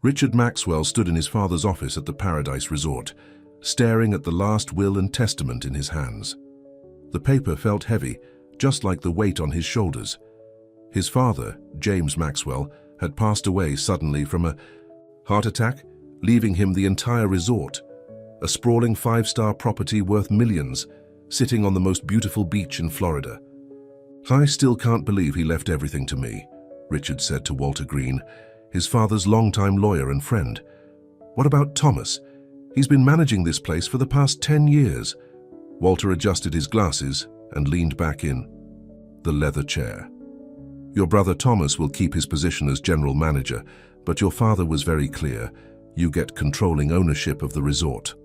Richard Maxwell stood in his father's office at the Paradise Resort, staring at the last will and testament in his hands. The paper felt heavy, just like the weight on his shoulders. His father, James Maxwell, had passed away suddenly from a heart attack, leaving him the entire resort, a sprawling 5-star property worth millions, sitting on the most beautiful beach in Florida. "I still can't believe he left everything to me," Richard said to Walter Green, his father's longtime lawyer and friend. "What about Thomas? He's been managing this place for the past 10 years. Walter adjusted his glasses and leaned back in the leather chair. "Your brother Thomas will keep his position as general manager, but your father was very clear. You get controlling ownership of the resort."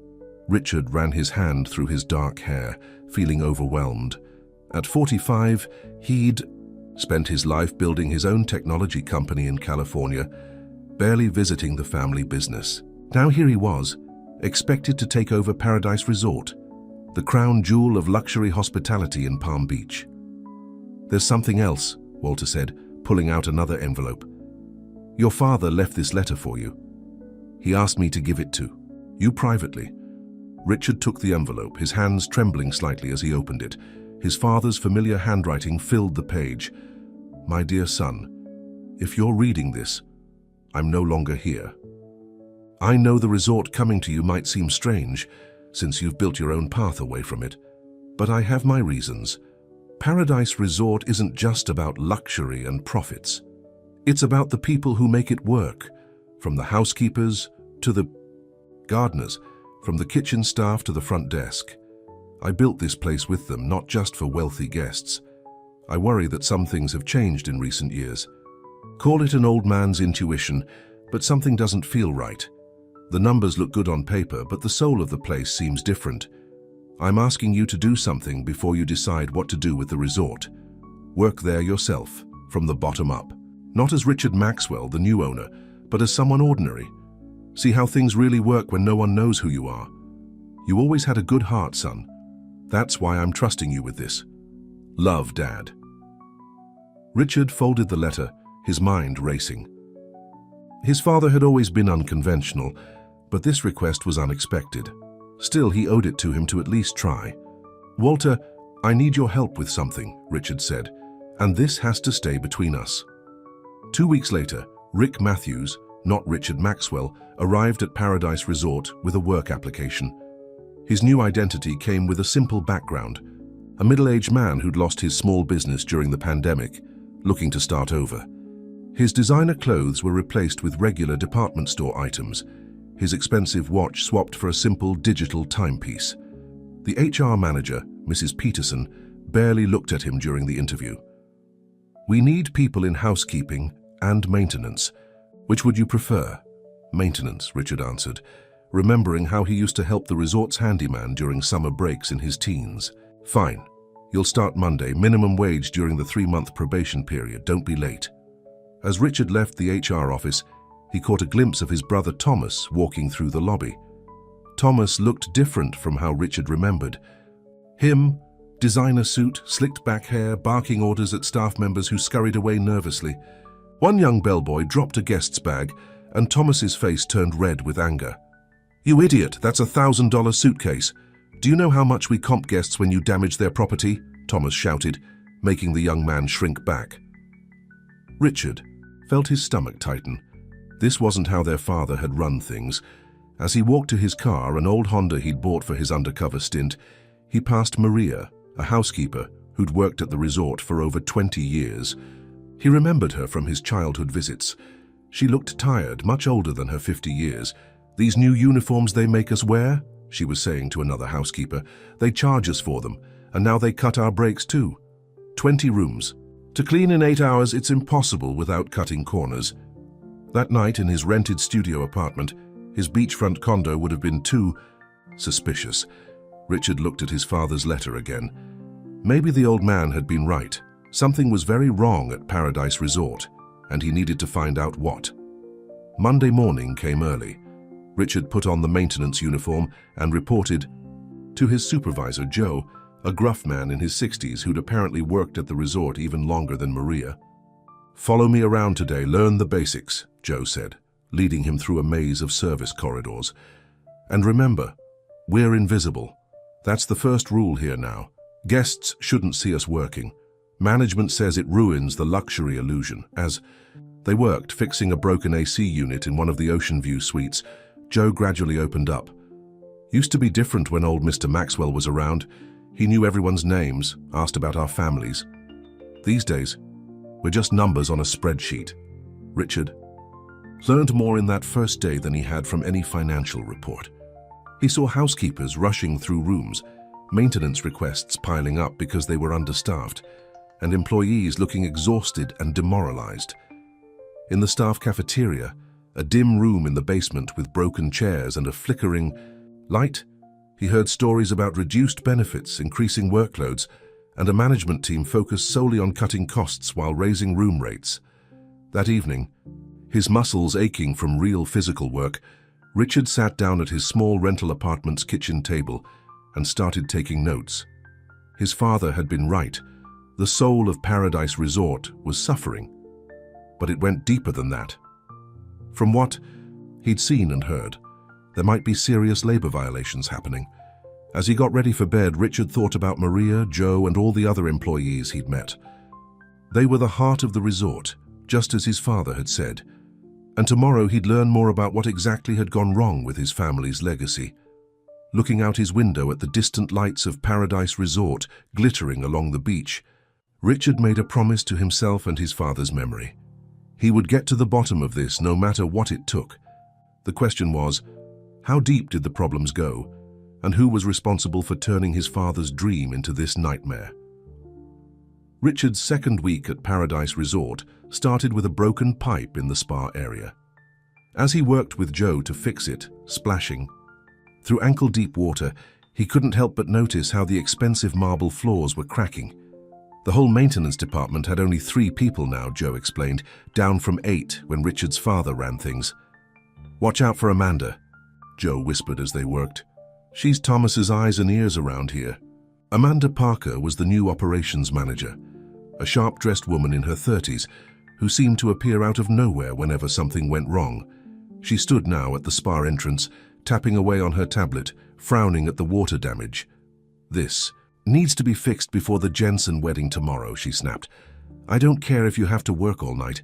Richard ran his hand through his dark hair, feeling overwhelmed. At 45, he'd spent his life building his own technology company in California, barely visiting the family business. Now here he was, expected to take over Paradise Resort, the crown jewel of luxury hospitality in Palm Beach. "There's something else," Walter said, pulling out another envelope. "Your father left this letter for you. He asked me to give it to you privately." Richard took the envelope, his hands trembling slightly as he opened it. His father's familiar handwriting filled the page. "My dear son, if you're reading this, I'm no longer here. I know the resort coming to you might seem strange, since you've built your own path away from it, but I have my reasons. Paradise Resort isn't just about luxury and profits. It's about the people who make it work, from the housekeepers to the gardeners, from the kitchen staff to the front desk. I built this place with them, not just for wealthy guests. I worry that some things have changed in recent years. Call it an old man's intuition, but something doesn't feel right. The numbers look good on paper, but the soul of the place seems different. I'm asking you to do something before you decide what to do with the resort. Work there yourself, from the bottom up. Not as Richard Maxwell, the new owner, but as someone ordinary. See how things really work when no one knows who you are. You always had a good heart, son. That's why I'm trusting you with this. Love, Dad." Richard folded the letter, his mind racing. His father had always been unconventional, but this request was unexpected. Still, he owed it to him to at least try. "Walter, I need your help with something," Richard said, "and this has to stay between us." 2 weeks later, Rick Matthews, not Richard Maxwell, arrived at Paradise Resort with a work application. His new identity came with a simple background, a middle-aged man who'd lost his small business during the pandemic, looking to start over. His designer clothes were replaced with regular department store items, his expensive watch swapped for a simple digital timepiece. The HR manager, Mrs. Peterson, barely looked at him during the interview. "We need people in housekeeping and maintenance. Which would you prefer?" "Maintenance," Richard answered, remembering how he used to help the resort's handyman during summer breaks in his teens. "Fine. You'll start Monday, minimum wage during the 3-month probation period. Don't be late." As Richard left the HR office, he caught a glimpse of his brother Thomas walking through the lobby. Thomas looked different from how Richard remembered. Him, designer suit, slicked back hair, barking orders at staff members who scurried away nervously. One young bellboy dropped a guest's bag, and Thomas's face turned red with anger. "You idiot, that's a $1,000 suitcase. Do you know how much we comp guests when you damage their property?" Thomas shouted, making the young man shrink back. Richard felt his stomach tighten. This wasn't how their father had run things. As he walked to his car, an old Honda he'd bought for his undercover stint, he passed Maria, a housekeeper who'd worked at the resort for over 20 years. He remembered her from his childhood visits. She looked tired, much older than her 50 years. "These new uniforms they make us wear," she was saying to another housekeeper, "they charge us for them, and now they cut our breaks too. 20 rooms. To clean in 8 hours, it's impossible without cutting corners." That night in his rented studio apartment, his beachfront condo would have been too suspicious. Richard looked at his father's letter again. Maybe the old man had been right. Something was very wrong at Paradise Resort, and he needed to find out what. Monday morning came early. Richard put on the maintenance uniform and reported to his supervisor, Joe, a gruff man in his 60s who'd apparently worked at the resort even longer than Maria. "Follow me around today, learn the basics," Joe said. leading him through a maze of service corridors. "And remember, we're invisible. That's the first rule here now. Guests shouldn't see us working. Management says it ruins the luxury illusion." As they worked fixing a broken AC unit in one of the Ocean View suites, Joe gradually opened up. "Used to be different when old Mr. Maxwell was around. He knew everyone's names, asked about our families. These days, we're just numbers on a spreadsheet." Richard learned more in that first day than he had from any financial report. He saw housekeepers rushing through rooms, maintenance requests piling up because they were understaffed, and employees looking exhausted and demoralized. In the staff cafeteria, a dim room in the basement with broken chairs and a flickering light, he heard stories about reduced benefits, increasing workloads, and a management team focused solely on cutting costs while raising room rates. That evening, his muscles aching from real physical work, Richard sat down at his small rental apartment's kitchen table and started taking notes. His father had been right. The soul of Paradise Resort was suffering, but it went deeper than that. From what he'd seen and heard, there might be serious labor violations happening. As he got ready for bed, Richard thought about Maria, Joe, and all the other employees he'd met. They were the heart of the resort, just as his father had said. And tomorrow he'd learn more about what exactly had gone wrong with his family's legacy. Looking out his window at the distant lights of Paradise Resort glittering along the beach, Richard made a promise to himself and his father's memory. He would get to the bottom of this no matter what it took. The question was, how deep did the problems go, and who was responsible for turning his father's dream into this nightmare? Richard's second week at Paradise Resort started with a broken pipe in the spa area. As he worked with Joe to fix it, splashing through ankle-deep water, he couldn't help but notice how the expensive marble floors were cracking. The whole maintenance department had only 3 people now, Joe explained, down from 8 when Richard's father ran things. "Watch out for Amanda," Joe whispered as they worked. "She's Thomas's eyes and ears around here." Amanda Parker was the new operations manager, a sharp-dressed woman in her 30s who seemed to appear out of nowhere whenever something went wrong. She stood now at the spa entrance, tapping away on her tablet, frowning at the water damage. "This needs to be fixed before the Jensen wedding tomorrow," she snapped. "I don't care if you have to work all night.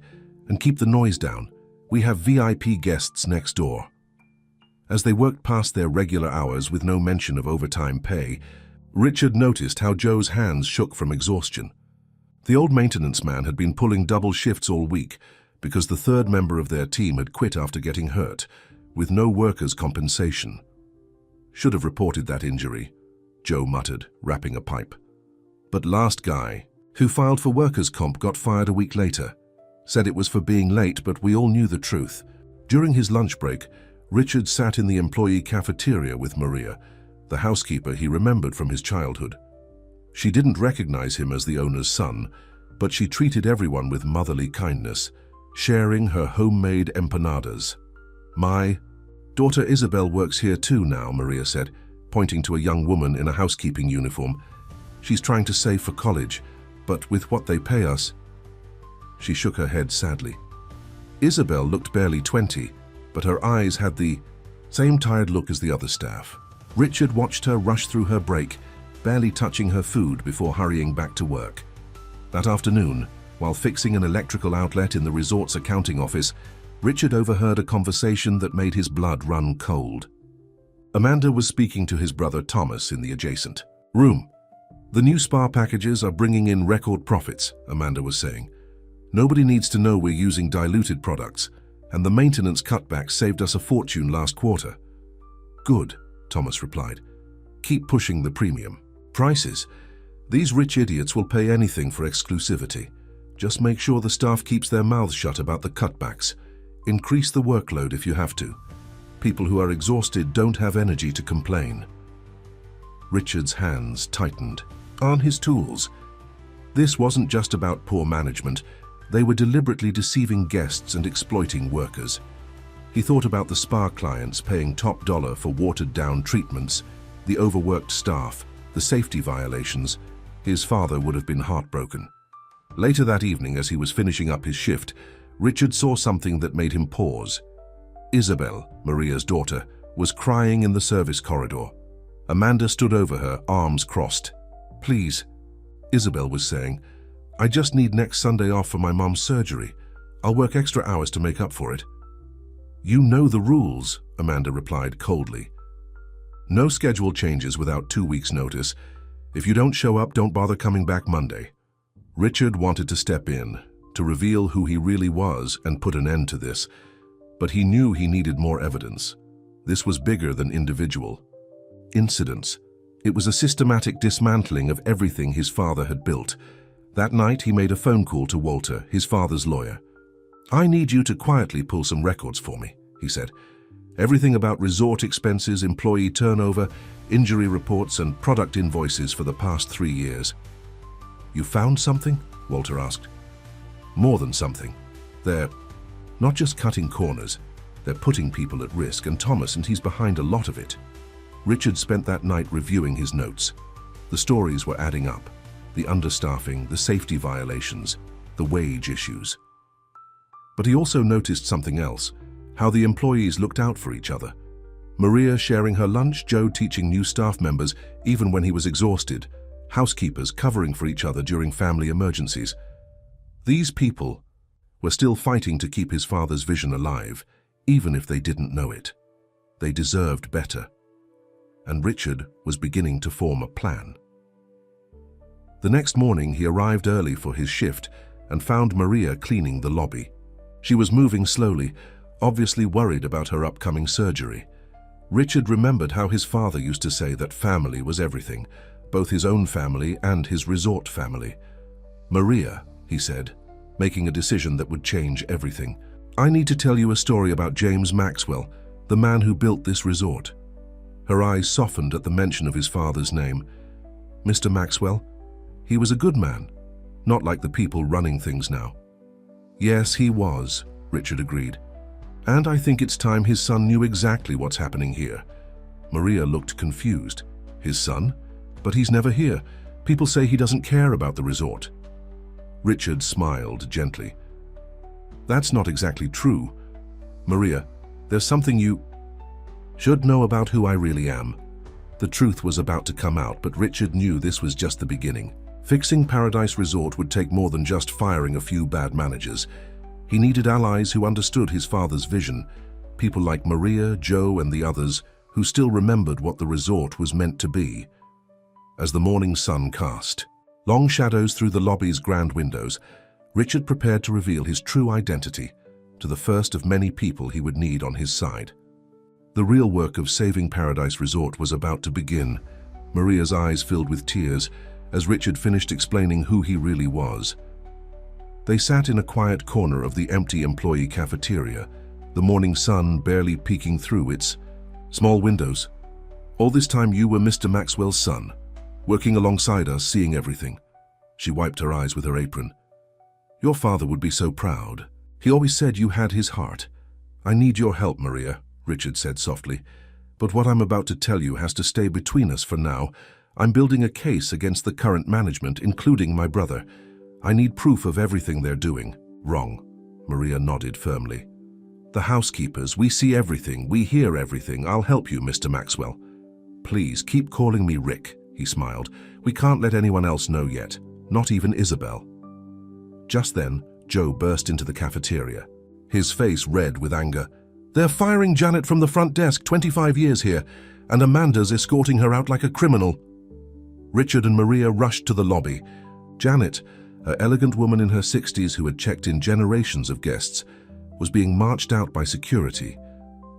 And keep the noise down. We have VIP guests next door." As they worked past their regular hours with no mention of overtime pay, Richard noticed how Joe's hands shook from exhaustion. The old maintenance man had been pulling double shifts all week because the third member of their team had quit after getting hurt, with no workers' compensation. "Should have reported that injury," Joe muttered, wrapping a pipe. "But last guy, who filed for workers' comp, got fired a week later. Said it was for being late, but we all knew the truth." During his lunch break, Richard sat in the employee cafeteria with Maria, the housekeeper he remembered from his childhood. She didn't recognize him as the owner's son, but she treated everyone with motherly kindness, sharing her homemade empanadas. "My daughter Isabel works here too now," Maria said, pointing to a young woman in a housekeeping uniform. "She's trying to save for college, but with what they pay us..." She shook her head sadly. Isabel looked barely 20, but her eyes had the same tired look as the other staff. Richard watched her rush through her break, barely touching her food before hurrying back to work. That afternoon, while fixing an electrical outlet in the resort's accounting office, Richard overheard a conversation that made his blood run cold. Amanda was speaking to his brother Thomas in the adjacent room. "The new spa packages are bringing in record profits," Amanda was saying. "Nobody needs to know we're using diluted products, and the maintenance cutbacks saved us a fortune last quarter." "Good," Thomas replied. "Keep pushing the premium prices. These rich idiots will pay anything for exclusivity. Just make sure the staff keeps their mouths shut about the cutbacks. Increase the workload if you have to. People who are exhausted don't have energy to complain." Richard's hands tightened on his tools. This wasn't just about poor management. They were deliberately deceiving guests and exploiting workers. He thought about the spa clients paying top dollar for watered-down treatments, the overworked staff, the safety violations. His father would have been heartbroken. Later that evening, as he was finishing up his shift, Richard saw something that made him pause. Isabel, Maria's daughter, was crying in the service corridor. Amanda stood over her, arms crossed. "Please," Isabel was saying, "I just need next Sunday off for my mom's surgery. I'll work extra hours to make up for it." "You know the rules," Amanda replied coldly. "No schedule changes without 2 weeks' notice. If you don't show up, don't bother coming back Monday." Richard wanted to step in, to reveal who he really was and put an end to this, but he knew he needed more evidence. This was bigger than individual incidents. It was a systematic dismantling of everything his father had built. That night, he made a phone call to Walter, his father's lawyer. "I need you to quietly pull some records for me," he said. "Everything about resort expenses, employee turnover, injury reports, and product invoices for the past 3 years." "You found something?" Walter asked. "More than something. They're not just cutting corners, they're putting people at risk, and Thomas, and he's behind a lot of it." Richard spent that night reviewing his notes. The stories were adding up. The understaffing, the safety violations, the wage issues. But he also noticed something else, how the employees looked out for each other. Maria sharing her lunch, Joe teaching new staff members even when he was exhausted, housekeepers covering for each other during family emergencies. These people were still fighting to keep his father's vision alive, even if they didn't know it. They deserved better. And Richard was beginning to form a plan. The next morning, he arrived early for his shift and found Maria cleaning the lobby. She was moving slowly, obviously worried about her upcoming surgery. Richard remembered how his father used to say that family was everything, both his own family and his resort family. "Maria," he said, making a decision that would change everything, "I need to tell you a story about James Maxwell, the man who built this resort." Her eyes softened at the mention of his father's name. "Mr. Maxwell? He was a good man, not like the people running things now." "Yes, he was," Richard agreed. "And I think it's time his son knew exactly what's happening here." Maria looked confused. "His son? But he's never here. People say he doesn't care about the resort." Richard smiled gently. "That's not exactly true. Maria, there's something you should know about who I really am." The truth was about to come out, but Richard knew this was just the beginning. Fixing Paradise Resort would take more than just firing a few bad managers. He needed allies who understood his father's vision, people like Maria, Joe, and the others who still remembered what the resort was meant to be. As the morning sun cast long shadows through the lobby's grand windows, Richard prepared to reveal his true identity to the first of many people he would need on his side. The real work of saving Paradise Resort was about to begin. Maria's eyes filled with tears as Richard finished explaining who he really was. They sat in a quiet corner of the empty employee cafeteria, the morning sun barely peeking through its small windows. "All this time you were Mr. Maxwell's son, working alongside us, seeing everything." She wiped her eyes with her apron. "Your father would be so proud. He always said you had his heart." "I need your help, Maria," Richard said softly. "But what I'm about to tell you has to stay between us for now. I'm building a case against the current management, including my brother. I need proof of everything they're doing wrong." Maria nodded firmly. "The housekeepers, we see everything, we hear everything. I'll help you, Mr. Maxwell." "Please, keep calling me Rick," he smiled. "We can't let anyone else know yet, not even Isabel." Just then, Joe burst into the cafeteria, his face red with anger. "They're firing Janet from the front desk, 25 years here, and Amanda's escorting her out like a criminal." Richard and Maria rushed to the lobby. Janet, an elegant woman in her 60s who had checked in generations of guests, was being marched out by security.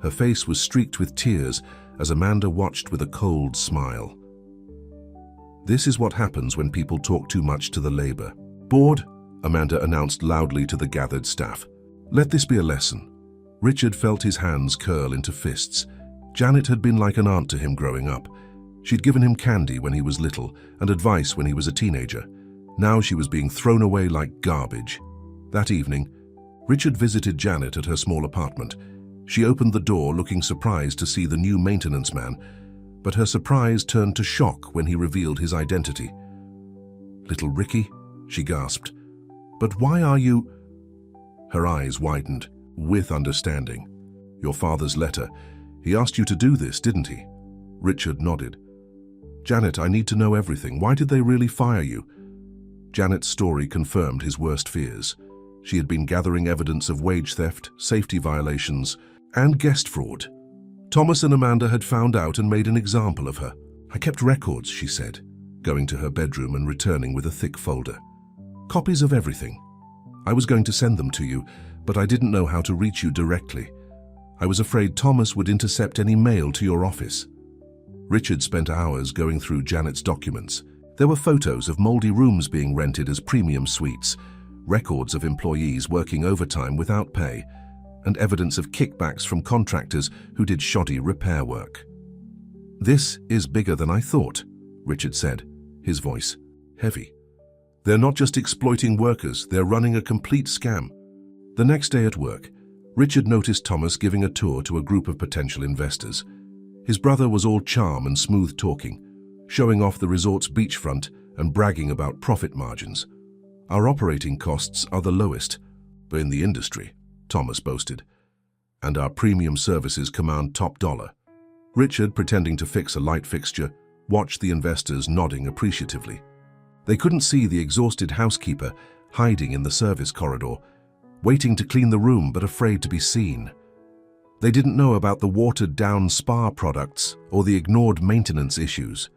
Her face was streaked with tears as Amanda watched with a cold smile. This is what happens when people talk too much to the labor board, Amanda announced loudly to the gathered staff. "Let this be a lesson." Richard felt his hands curl into fists. Janet had been like an aunt to him growing up. She'd given him candy when he was little and advice when he was a teenager. Now she was being thrown away like garbage. That evening, Richard visited Janet at her small apartment. She opened the door looking surprised to see the new maintenance man, but her surprise turned to shock when he revealed his identity. "Little Ricky?" she gasped. "But why are you—" Her eyes widened, with understanding. Your father's letter. He asked you to do this, didn't he? Richard nodded. Janet, I need to know everything. Why did they really fire you? Janet's story confirmed his worst fears. She had been gathering evidence of wage theft, safety violations, and guest fraud. Thomas and Amanda had found out and made an example of her. I kept records, she said, going to her bedroom and returning with a thick folder. Copies of everything. I was going to send them to you, but I didn't know how to reach you directly. I was afraid Thomas would intercept any mail to your office. Richard spent hours going through Janet's documents. There were photos of moldy rooms being rented as premium suites, records of employees working overtime without pay, and evidence of kickbacks from contractors who did shoddy repair work. This is bigger than I thought, Richard said, his voice heavy. They're not just exploiting workers, they're running a complete scam. The next day at work, Richard noticed Thomas giving a tour to a group of potential investors. His brother was all charm and smooth talking, showing off the resort's beachfront and bragging about profit margins. Our operating costs are the lowest in the industry, Thomas boasted, and our premium services command top dollar. Richard, pretending to fix a light fixture, watched the investors nodding appreciatively. They couldn't see the exhausted housekeeper hiding in the service corridor, waiting to clean the room but afraid to be seen. They didn't know about the watered-down spa products or the ignored maintenance issues.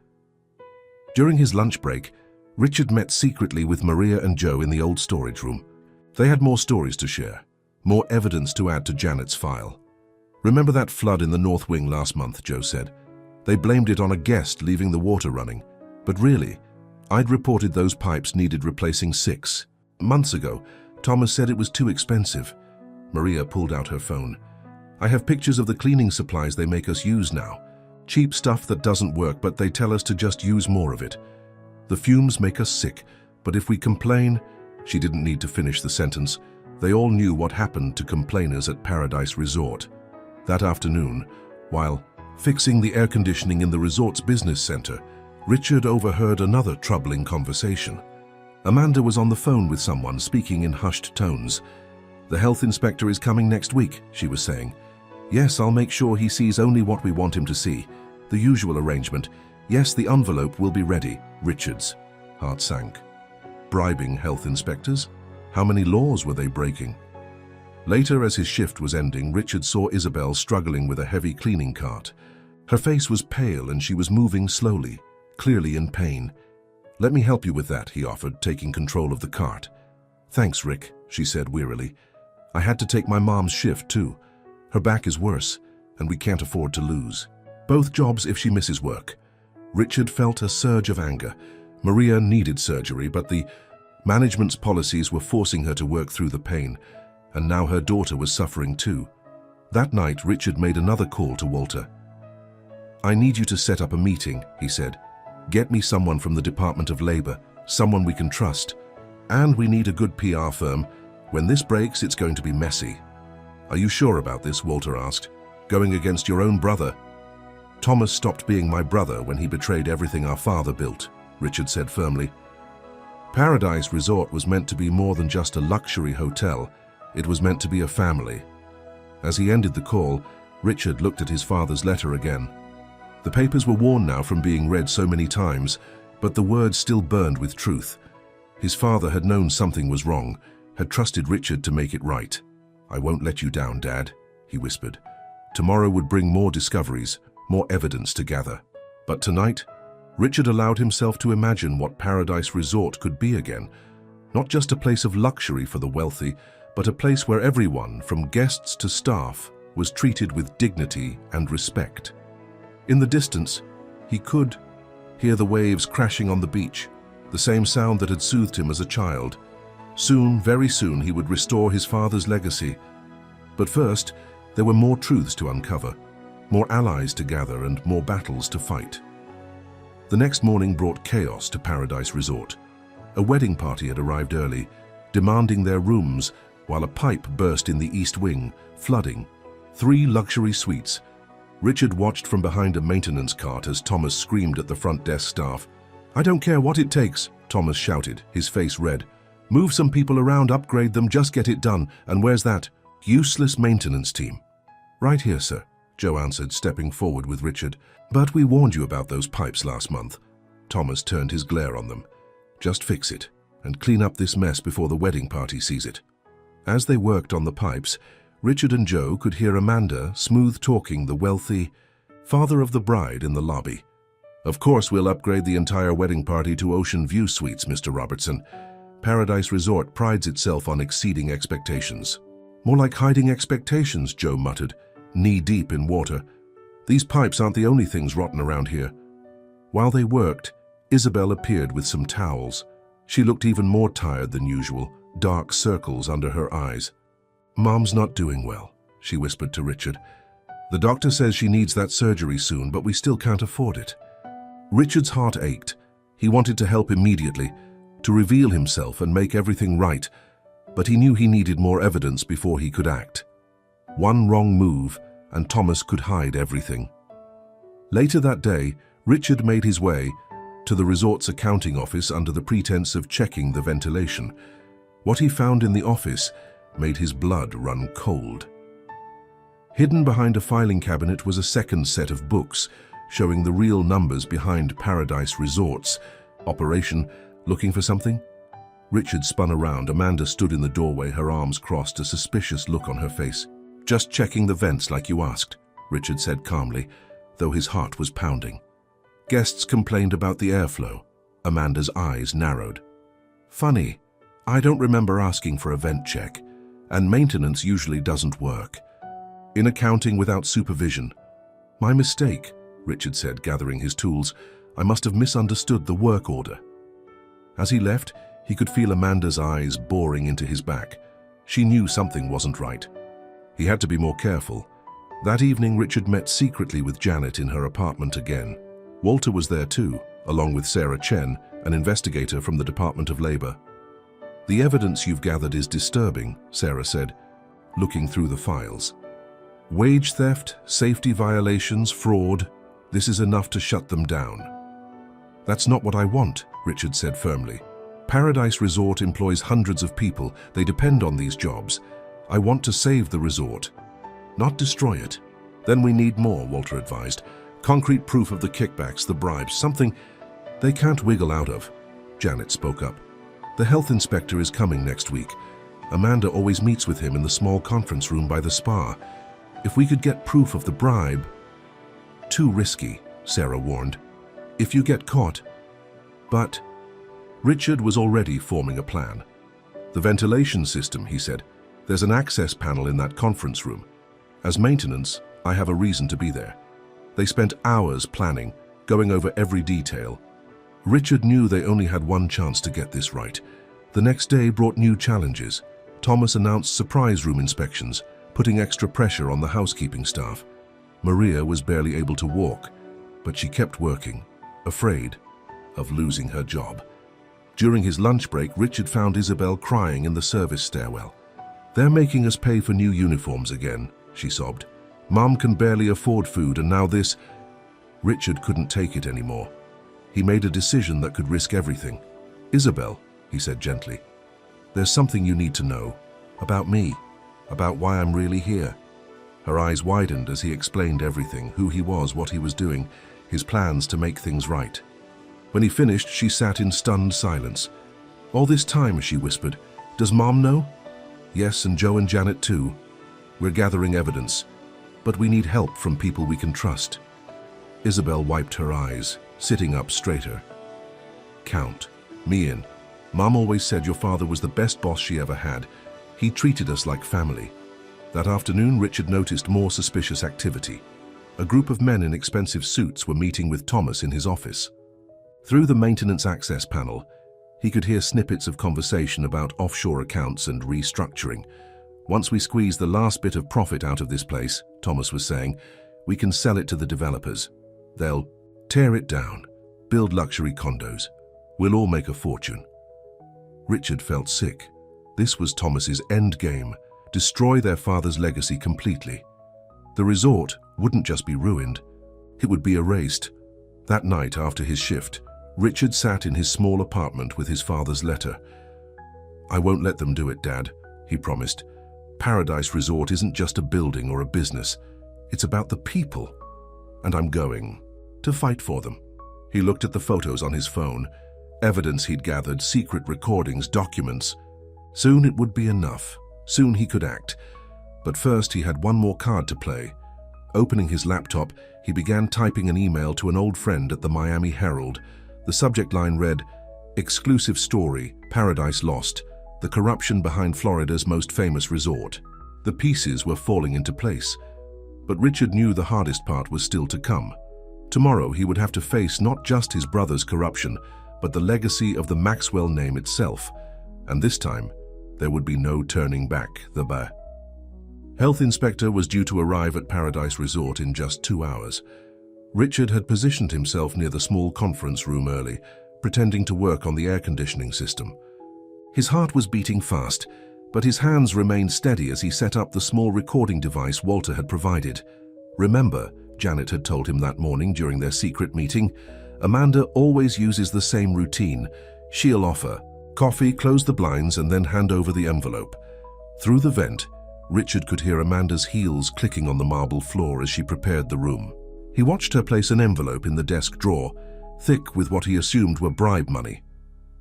During his lunch break, Richard met secretly with Maria and Joe in the old storage room. They had more stories to share, more evidence to add to Janet's file. Remember that flood in the North Wing last month, Joe said. They blamed it on a guest leaving the water running, but really, I'd reported those pipes needed replacing 6 months ago. Thomas said it was too expensive. Maria pulled out her phone. I have pictures of the cleaning supplies they make us use now. Cheap stuff that doesn't work, but they tell us to just use more of it. The fumes make us sick, but if we complain... She didn't need to finish the sentence. They all knew what happened to complainers at Paradise Resort. That afternoon, while fixing the air conditioning in the resort's business center, Richard overheard another troubling conversation. Amanda was on the phone with someone, speaking in hushed tones. The health inspector is coming next week, she was saying. Yes, I'll make sure he sees only what we want him to see. The usual arrangement. Yes, the envelope will be ready. Richard's heart sank. Bribing health inspectors? How many laws were they breaking? Later, as his shift was ending, Richard saw Isabel struggling with a heavy cleaning cart. Her face was pale and she was moving slowly, clearly in pain. Let me help you with that, he offered, taking control of the cart. Thanks, Rick, she said wearily. I had to take my mom's shift too. Her back is worse, and we can't afford to lose. Both jobs if she misses work. Richard felt a surge of anger. Maria needed surgery, but the management's policies were forcing her to work through the pain, and now her daughter was suffering too. That night, Richard made another call to Walter. I need you to set up a meeting, he said. Get me someone from the Department of Labor, someone we can trust. And we need a good PR firm. When this breaks, it's going to be messy. Are you sure about this? Walter asked. Going against your own brother? Thomas stopped being my brother when he betrayed everything our father built, Richard said firmly. Paradise Resort was meant to be more than just a luxury hotel. It was meant to be a family. As he ended the call, Richard looked at his father's letter again. The papers were worn now from being read so many times, but the words still burned with truth. His father had known something was wrong, had trusted Richard to make it right. I won't let you down, Dad, he whispered. Tomorrow would bring more discoveries, more evidence to gather. But tonight, Richard allowed himself to imagine what Paradise Resort could be again. Not just a place of luxury for the wealthy, but a place where everyone, from guests to staff, was treated with dignity and respect. In the distance, he could hear the waves crashing on the beach, the same sound that had soothed him as a child. Soon, very soon, he would restore his father's legacy. But first, there were more truths to uncover, more allies to gather, and more battles to fight. The next morning brought chaos to Paradise Resort. A wedding party had arrived early, demanding their rooms, while a pipe burst in the east wing, flooding 3 luxury suites. Richard watched from behind a maintenance cart as Thomas screamed at the front desk staff. I don't care what it takes, Thomas shouted, his face red. Move some people around, upgrade them, just get it done. And where's that useless maintenance team? "Right here, sir," Joe answered, stepping forward with Richard. "But we warned you about those pipes last month." Thomas turned his glare on them. "Just fix it, and clean up this mess before the wedding party sees it." As they worked on the pipes, Richard and Joe could hear Amanda smooth-talking the wealthy father of the bride in the lobby. "Of course we'll upgrade the entire wedding party to Ocean View Suites, Mr. Robertson. Paradise Resort prides itself on exceeding expectations." "More like hiding expectations," Joe muttered, knee-deep in water. "These pipes aren't the only things rotten around here." While they worked, Isabel appeared with some towels. She looked even more tired than usual, dark circles under her eyes. "Mom's not doing well," she whispered to Richard. "The doctor says she needs that surgery soon, but we still can't afford it." Richard's heart ached. He wanted to help immediately, to reveal himself and make everything right, but he knew he needed more evidence before he could act. One wrong move, and Thomas could hide everything. Later that day, Richard made his way to the resort's accounting office under the pretense of checking the ventilation. What he found in the office made his blood run cold. Hidden behind a filing cabinet was a second set of books, showing the real numbers behind Paradise Resort's operation. "Looking for something?" Richard spun around. Amanda stood in the doorway, her arms crossed, a suspicious look on her face. "Just checking the vents like you asked," Richard said calmly, though his heart was pounding. "Guests complained about the airflow." Amanda's eyes narrowed. "Funny, I don't remember asking for a vent check, and maintenance usually doesn't work. In accounting without supervision." "My mistake," Richard said, gathering his tools. "I must have misunderstood the work order." As he left, he could feel Amanda's eyes boring into his back. She knew something wasn't right. He had to be more careful. That evening, Richard met secretly with Janet in her apartment again. Walter was there too, along with Sarah Chen, an investigator from the Department of Labor. "The evidence you've gathered is disturbing," Sarah said, looking through the files. "Wage theft, safety violations, fraud. This is enough to shut them down." "That's not what I want," Richard said firmly. "Paradise Resort employs hundreds of people. They depend on these jobs. I want to save the resort, not destroy it." "Then we need more," Walter advised. "Concrete proof of the kickbacks, the bribes, something they can't wiggle out of." Janet spoke up. "The health inspector is coming next week. Amanda always meets with him in the small conference room by the spa. If we could get proof of the bribe..." "Too risky," Sarah warned. "If you get caught..." But Richard was already forming a plan. "The ventilation system," he said. "There's an access panel in that conference room. As maintenance, I have a reason to be there." They spent hours planning, going over every detail. Richard knew they only had one chance to get this right. The next day brought new challenges. Thomas announced surprise room inspections, putting extra pressure on the housekeeping staff. Maria was barely able to walk, but she kept working, afraid of losing her job. During his lunch break, Richard found Isabel crying in the service stairwell. "They're making us pay for new uniforms again," she sobbed. "Mom can barely afford food, and now this..." Richard couldn't take it anymore. He made a decision that could risk everything. "Isabel," he said gently, "there's something you need to know. About me. About why I'm really here." Her eyes widened as he explained everything, who he was, what he was doing, his plans to make things right. When he finished, she sat in stunned silence. "All this time," she whispered, "does Mom know?" "Yes, and Joe and Janet too. We're gathering evidence, but we need help from people we can trust." Isabel wiped her eyes, sitting up straighter. "Count me in. Mom always said your father was the best boss she ever had. He treated us like family." That afternoon, Richard noticed more suspicious activity. A group of men in expensive suits were meeting with Thomas in his office. Through the maintenance access panel, he could hear snippets of conversation about offshore accounts and restructuring. "Once we squeeze the last bit of profit out of this place," Thomas was saying, "we can sell it to the developers. They'll tear it down, build luxury condos. We'll all make a fortune." Richard felt sick. This was Thomas's end game, destroy their father's legacy completely. The resort wouldn't just be ruined, it would be erased. That night after his shift, Richard sat in his small apartment with his father's letter. "I won't let them do it, Dad," he promised. "Paradise Resort isn't just a building or a business. It's about the people, and I'm going to fight for them. He looked at the photos on his phone, evidence he'd gathered, secret recordings, documents. Soon it would be enough. Soon he could act. But first he had one more card to play. Opening his laptop, he began typing an email to an old friend at the Miami Herald. The subject line read, "Exclusive story, Paradise Lost, the corruption behind Florida's most famous resort." The pieces were falling into place. But Richard knew the hardest part was still to come. Tomorrow he would have to face not just his brother's corruption, but the legacy of the Maxwell name itself. And this time, there would be no turning back. The health inspector was due to arrive at Paradise Resort in just 2 hours. Richard had positioned himself near the small conference room early, pretending to work on the air conditioning system. His heart was beating fast, but his hands remained steady as he set up the small recording device Walter had provided. Remember, Janet had told him that morning during their secret meeting, Amanda always uses the same routine. She'll offer coffee, close the blinds, and then hand over the envelope. Through the vent, Richard could hear Amanda's heels clicking on the marble floor as she prepared the room. He watched her place an envelope in the desk drawer, thick with what he assumed were bribe money.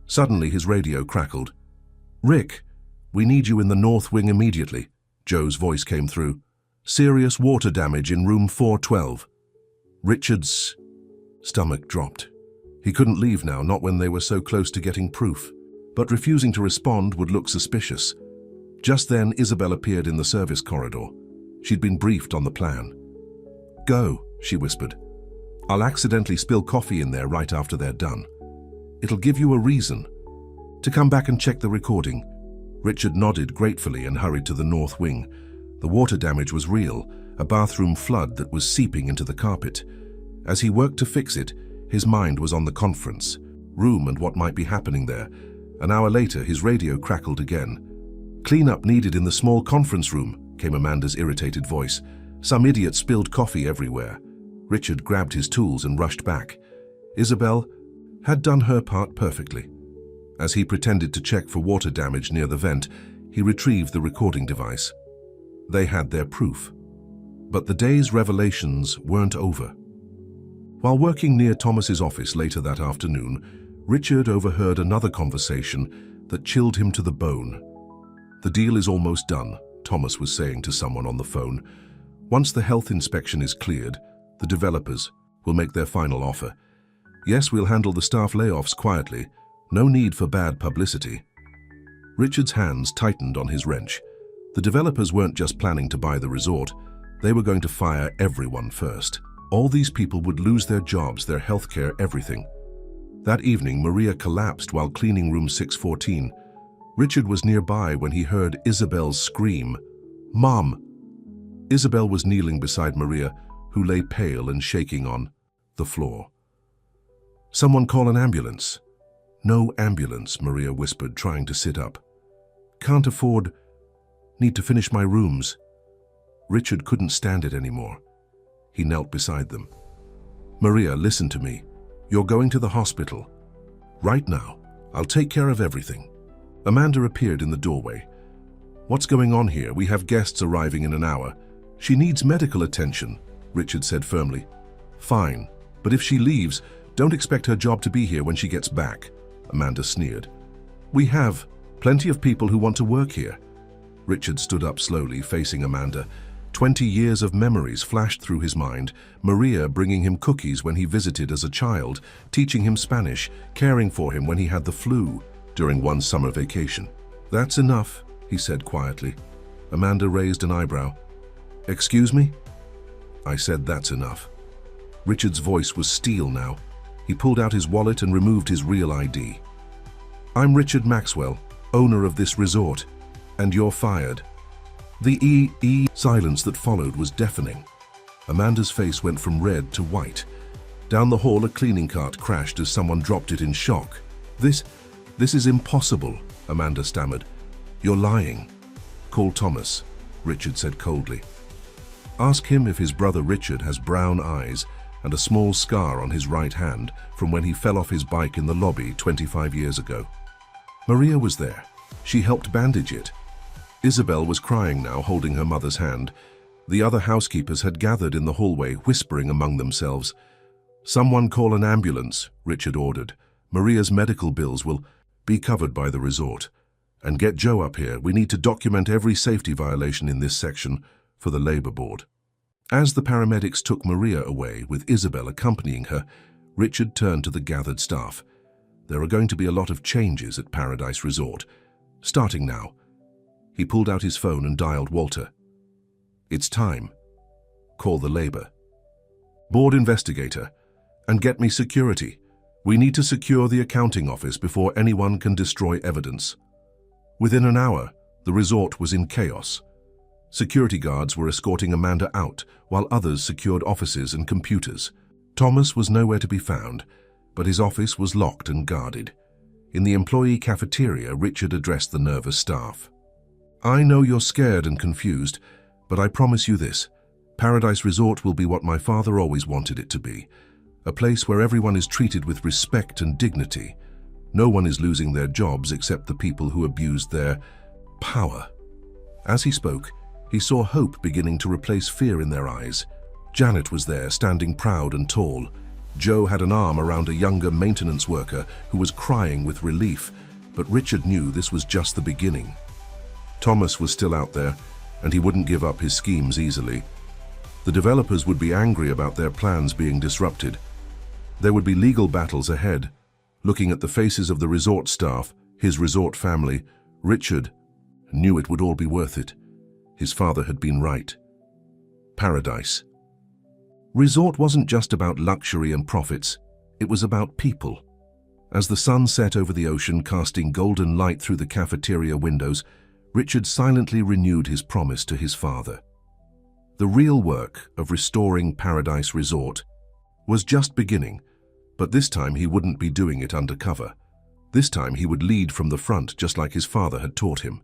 Suddenly his radio crackled. "Rick, we need you in the north wing immediately," Joe's voice came through. "Serious water damage in room 412. Richard's stomach dropped. He couldn't leave now, not when they were so close to getting proof. But refusing to respond would look suspicious. Just then, Isabel appeared in the service corridor. She'd been briefed on the plan. "Go," she whispered. "I'll accidentally spill coffee in there right after they're done. It'll give you a reason to come back and check the recording." Richard nodded gratefully and hurried to the north wing. The water damage was real, a bathroom flood that was seeping into the carpet. As he worked to fix it, his mind was on the conference room and what might be happening there. An hour later, his radio crackled again. "Cleanup needed in the small conference room," came Amanda's irritated voice. "Some idiot spilled coffee everywhere." Richard grabbed his tools and rushed back. Isabel had done her part perfectly. As he pretended to check for water damage near the vent, he retrieved the recording device. They had their proof. But the day's revelations weren't over. While working near Thomas's office later that afternoon, Richard overheard another conversation that chilled him to the bone. "The deal is almost done," Thomas was saying to someone on the phone. "Once the health inspection is cleared, the developers will make their final offer. Yes, we'll handle the staff layoffs quietly. No need for bad publicity." Richard's hands tightened on his wrench. The developers weren't just planning to buy the resort. They were going to fire everyone first. All these people would lose their jobs, their healthcare, everything. That evening, Maria collapsed while cleaning room 614. Richard was nearby when he heard Isabel's scream, "Mom!" Isabel was kneeling beside Maria, who lay pale and shaking on the floor. "Someone call an ambulance." "No ambulance," Maria whispered, trying to sit up. "Can't afford. Need to finish my rooms." Richard couldn't stand it anymore. He knelt beside them. "Maria, listen to me. You're going to the hospital. Right now. I'll take care of everything." Amanda appeared in the doorway. "What's going on here? We have guests arriving in an hour." "She needs medical attention," Richard said firmly. "Fine, but if she leaves, don't expect her job to be here when she gets back," Amanda sneered. "We have plenty of people who want to work here." Richard stood up slowly, facing Amanda. 20 years of memories flashed through his mind. Maria bringing him cookies when he visited as a child, teaching him Spanish, caring for him when he had the flu during one summer vacation. "That's enough," he said quietly. Amanda raised an eyebrow. "Excuse me?" "I said that's enough." Richard's voice was steel now. He pulled out his wallet and removed his real ID. "I'm Richard Maxwell, owner of this resort, and you're fired." The silence that followed was deafening. Amanda's face went from red to white. Down the hall, a cleaning cart crashed as someone dropped it in shock. This is impossible," Amanda stammered. "You're lying." "Call Thomas," Richard said coldly. "Ask him if his brother Richard has brown eyes and a small scar on his right hand from when he fell off his bike in the lobby 25 years ago." Maria was there. She helped bandage it. Isabel was crying now, holding her mother's hand. The other housekeepers had gathered in the hallway, whispering among themselves. "Someone call an ambulance," Richard ordered. "Maria's medical bills will be covered by the resort. And get Joe up here. We need to document every safety violation in this section for the labor board." As the paramedics took Maria away, with Isabel accompanying her, Richard turned to the gathered staff. "There are going to be a lot of changes at Paradise Resort. Starting now." He pulled out his phone and dialed Walter. "It's time. Call the labor board investigator and get me security. We need to secure the accounting office before anyone can destroy evidence." Within an hour, the resort was in chaos. Security guards were escorting Amanda out, while others secured offices and computers. Thomas was nowhere to be found, but his office was locked and guarded. In the employee cafeteria, Richard addressed the nervous staff. "I know you're scared and confused, but I promise you this. Paradise Resort will be what my father always wanted it to be. A place where everyone is treated with respect and dignity. No one is losing their jobs except the people who abused their power." As he spoke, he saw hope beginning to replace fear in their eyes. Janet was there, standing proud and tall. Joe had an arm around a younger maintenance worker who was crying with relief, but Richard knew this was just the beginning. Thomas was still out there, and he wouldn't give up his schemes easily. The developers would be angry about their plans being disrupted. There would be legal battles ahead. Looking at the faces of the resort staff, his resort family, Richard knew it would all be worth it. His father had been right. Paradise Resort wasn't just about luxury and profits, it was about people. As the sun set over the ocean, casting golden light through the cafeteria windows, Richard silently renewed his promise to his father. The real work of restoring Paradise Resort was just beginning, but this time he wouldn't be doing it undercover. This time he would lead from the front, just like his father had taught him.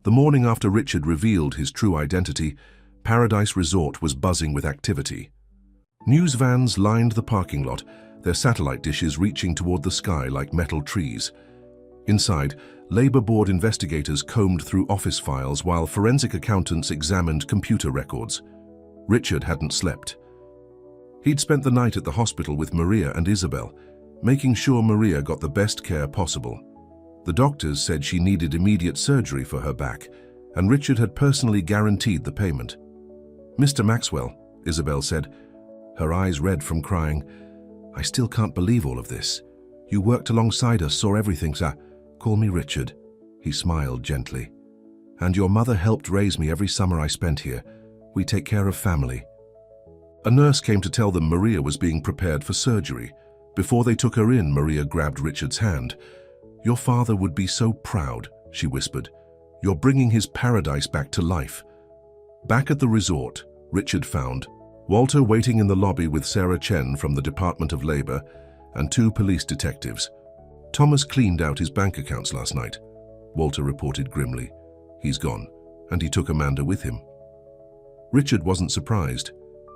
The morning after Richard revealed his true identity, Paradise Resort was buzzing with activity. News vans lined the parking lot, their satellite dishes reaching toward the sky like metal trees. Inside, labor board investigators combed through office files while forensic accountants examined computer records. Richard hadn't slept. He'd spent the night at the hospital with Maria and Isabel, making sure Maria got the best care possible. The doctors said she needed immediate surgery for her back, and Richard had personally guaranteed the payment. "Mr. Maxwell," Isabel said, her eyes red from crying, "I still can't believe all of this. You worked alongside us, saw everything, sir." "Call me Richard," he smiled gently. "And your mother helped raise me every summer I spent here. We take care of family." A nurse came to tell them Maria was being prepared for surgery. Before they took her in, Maria grabbed Richard's hand. "Your father would be so proud," she whispered. "You're bringing his paradise back to life." Back at the resort, Richard found Walter waiting in the lobby with Sarah Chen from the Department of Labor and 2 police detectives. "Thomas cleaned out his bank accounts last night," Walter reported grimly. "He's gone, and he took Amanda with him." Richard wasn't surprised.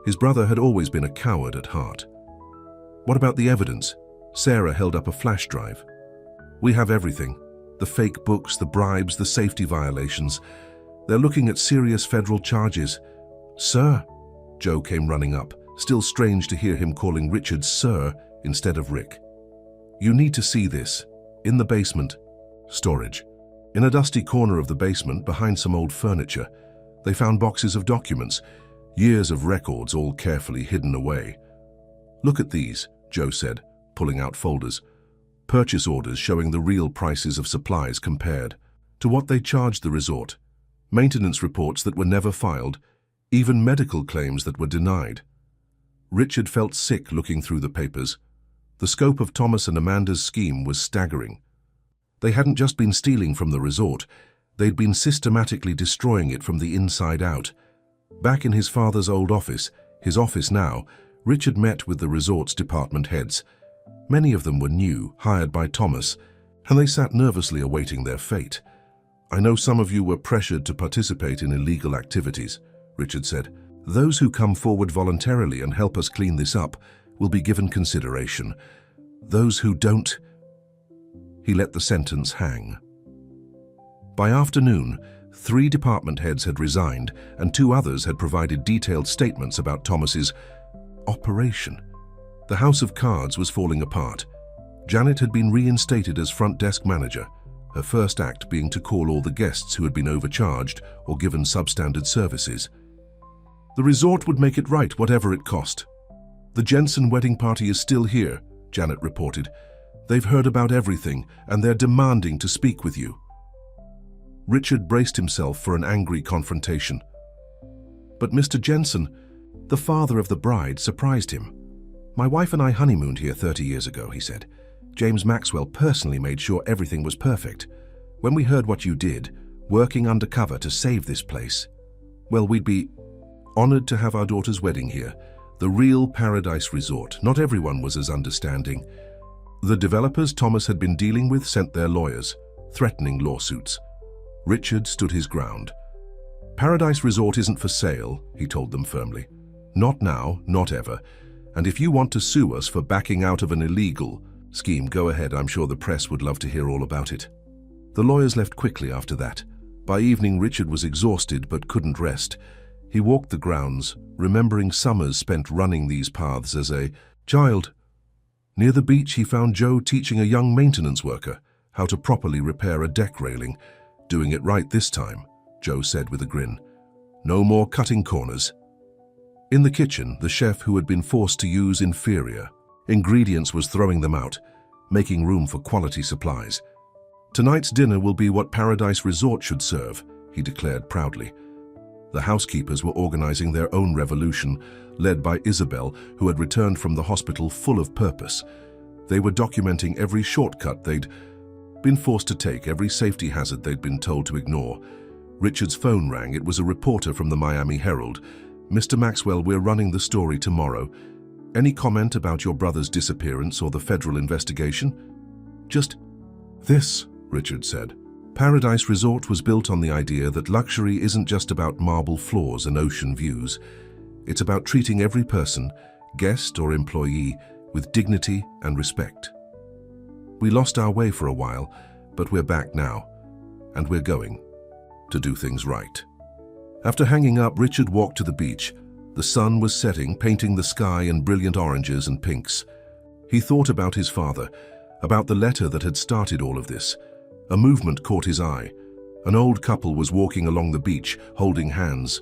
His brother had always been a coward at heart. "What about the evidence?" Sarah held up a flash drive. "We have everything. The fake books, the bribes, the safety violations. They're looking at serious federal charges." "Sir," Joe came running up, still strange to hear him calling Richard Sir instead of Rick. "You need to see this. In the basement." Storage. In a dusty corner of the basement, behind some old furniture, they found boxes of documents, years of records all carefully hidden away. "Look at these," Joe said, pulling out folders. Purchase orders showing the real prices of supplies compared to what they charged the resort. Maintenance reports that were never filed, even medical claims that were denied. Richard felt sick looking through the papers. The scope of Thomas and Amanda's scheme was staggering. They hadn't just been stealing from the resort, they'd been systematically destroying it from the inside out. Back in his father's old office, his office now, Richard met with the resort's department heads. Many of them were new, hired by Thomas, and they sat nervously awaiting their fate. "I know some of you were pressured to participate in illegal activities," Richard said. "Those who come forward voluntarily and help us clean this up will be given consideration. Those who don't..." He let the sentence hang. By afternoon, 3 department heads had resigned, and 2 others had provided detailed statements about Thomas's operation. The house of cards was falling apart. Janet had been reinstated as front desk manager, her first act being to call all the guests who had been overcharged or given substandard services. The resort would make it right, whatever it cost. "The Jensen wedding party is still here," Janet reported. "They've heard about everything, and they're demanding to speak with you." Richard braced himself for an angry confrontation. But Mr. Jensen, the father of the bride, surprised him. "My wife and I honeymooned here 30 years ago," he said. "James Maxwell personally made sure everything was perfect. When we heard what you did, working undercover to save this place, well, we'd be honored to have our daughter's wedding here, the real Paradise Resort." Not everyone was as understanding. The developers Thomas had been dealing with sent their lawyers, threatening lawsuits. Richard stood his ground. "Paradise Resort isn't for sale," he told them firmly. "Not now, not ever. And if you want to sue us for backing out of an illegal scheme, go ahead. I'm sure the press would love to hear all about it." The lawyers left quickly after that. By evening, Richard was exhausted but couldn't rest. He walked the grounds, remembering summers spent running these paths as a child. Near the beach, he found Joe teaching a young maintenance worker how to properly repair a deck railing. "Doing it right this time," Joe said with a grin. "No more cutting corners." In the kitchen, the chef who had been forced to use inferior ingredients was throwing them out, making room for quality supplies. "Tonight's dinner will be what Paradise Resort should serve," he declared proudly. The housekeepers were organizing their own revolution, led by Isabel, who had returned from the hospital full of purpose. They were documenting every shortcut they'd been forced to take, every safety hazard they'd been told to ignore. Richard's phone rang. It was a reporter from the Miami Herald. "Mr. Maxwell, we're running the story tomorrow. Any comment about your brother's disappearance or the federal investigation?" "Just this," Richard said. "Paradise Resort was built on the idea that luxury isn't just about marble floors and ocean views. It's about treating every person, guest or employee, with dignity and respect. We lost our way for a while, but we're back now, and we're going to do things right." After hanging up, Richard walked to the beach. The sun was setting, painting the sky in brilliant oranges and pinks. He thought about his father, about the letter that had started all of this. A movement caught his eye. An old couple was walking along the beach, holding hands.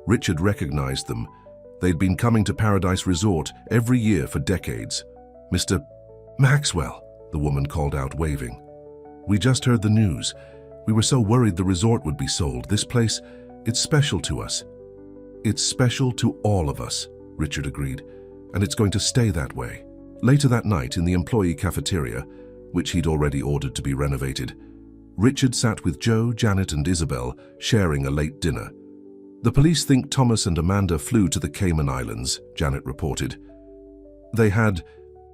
Richard recognized them. They'd been coming to Paradise Resort every year for decades. "Mr. Maxwell," the woman called out, waving. "We just heard the news. We were so worried the resort would be sold. This place, it's special to us." "It's special to all of us," Richard agreed, "and it's going to stay that way." Later that night, in the employee cafeteria, which he'd already ordered to be renovated, Richard sat with Joe, Janet, and Isabel, sharing a late dinner. "The police think Thomas and Amanda flew to the Cayman Islands," Janet reported. "They had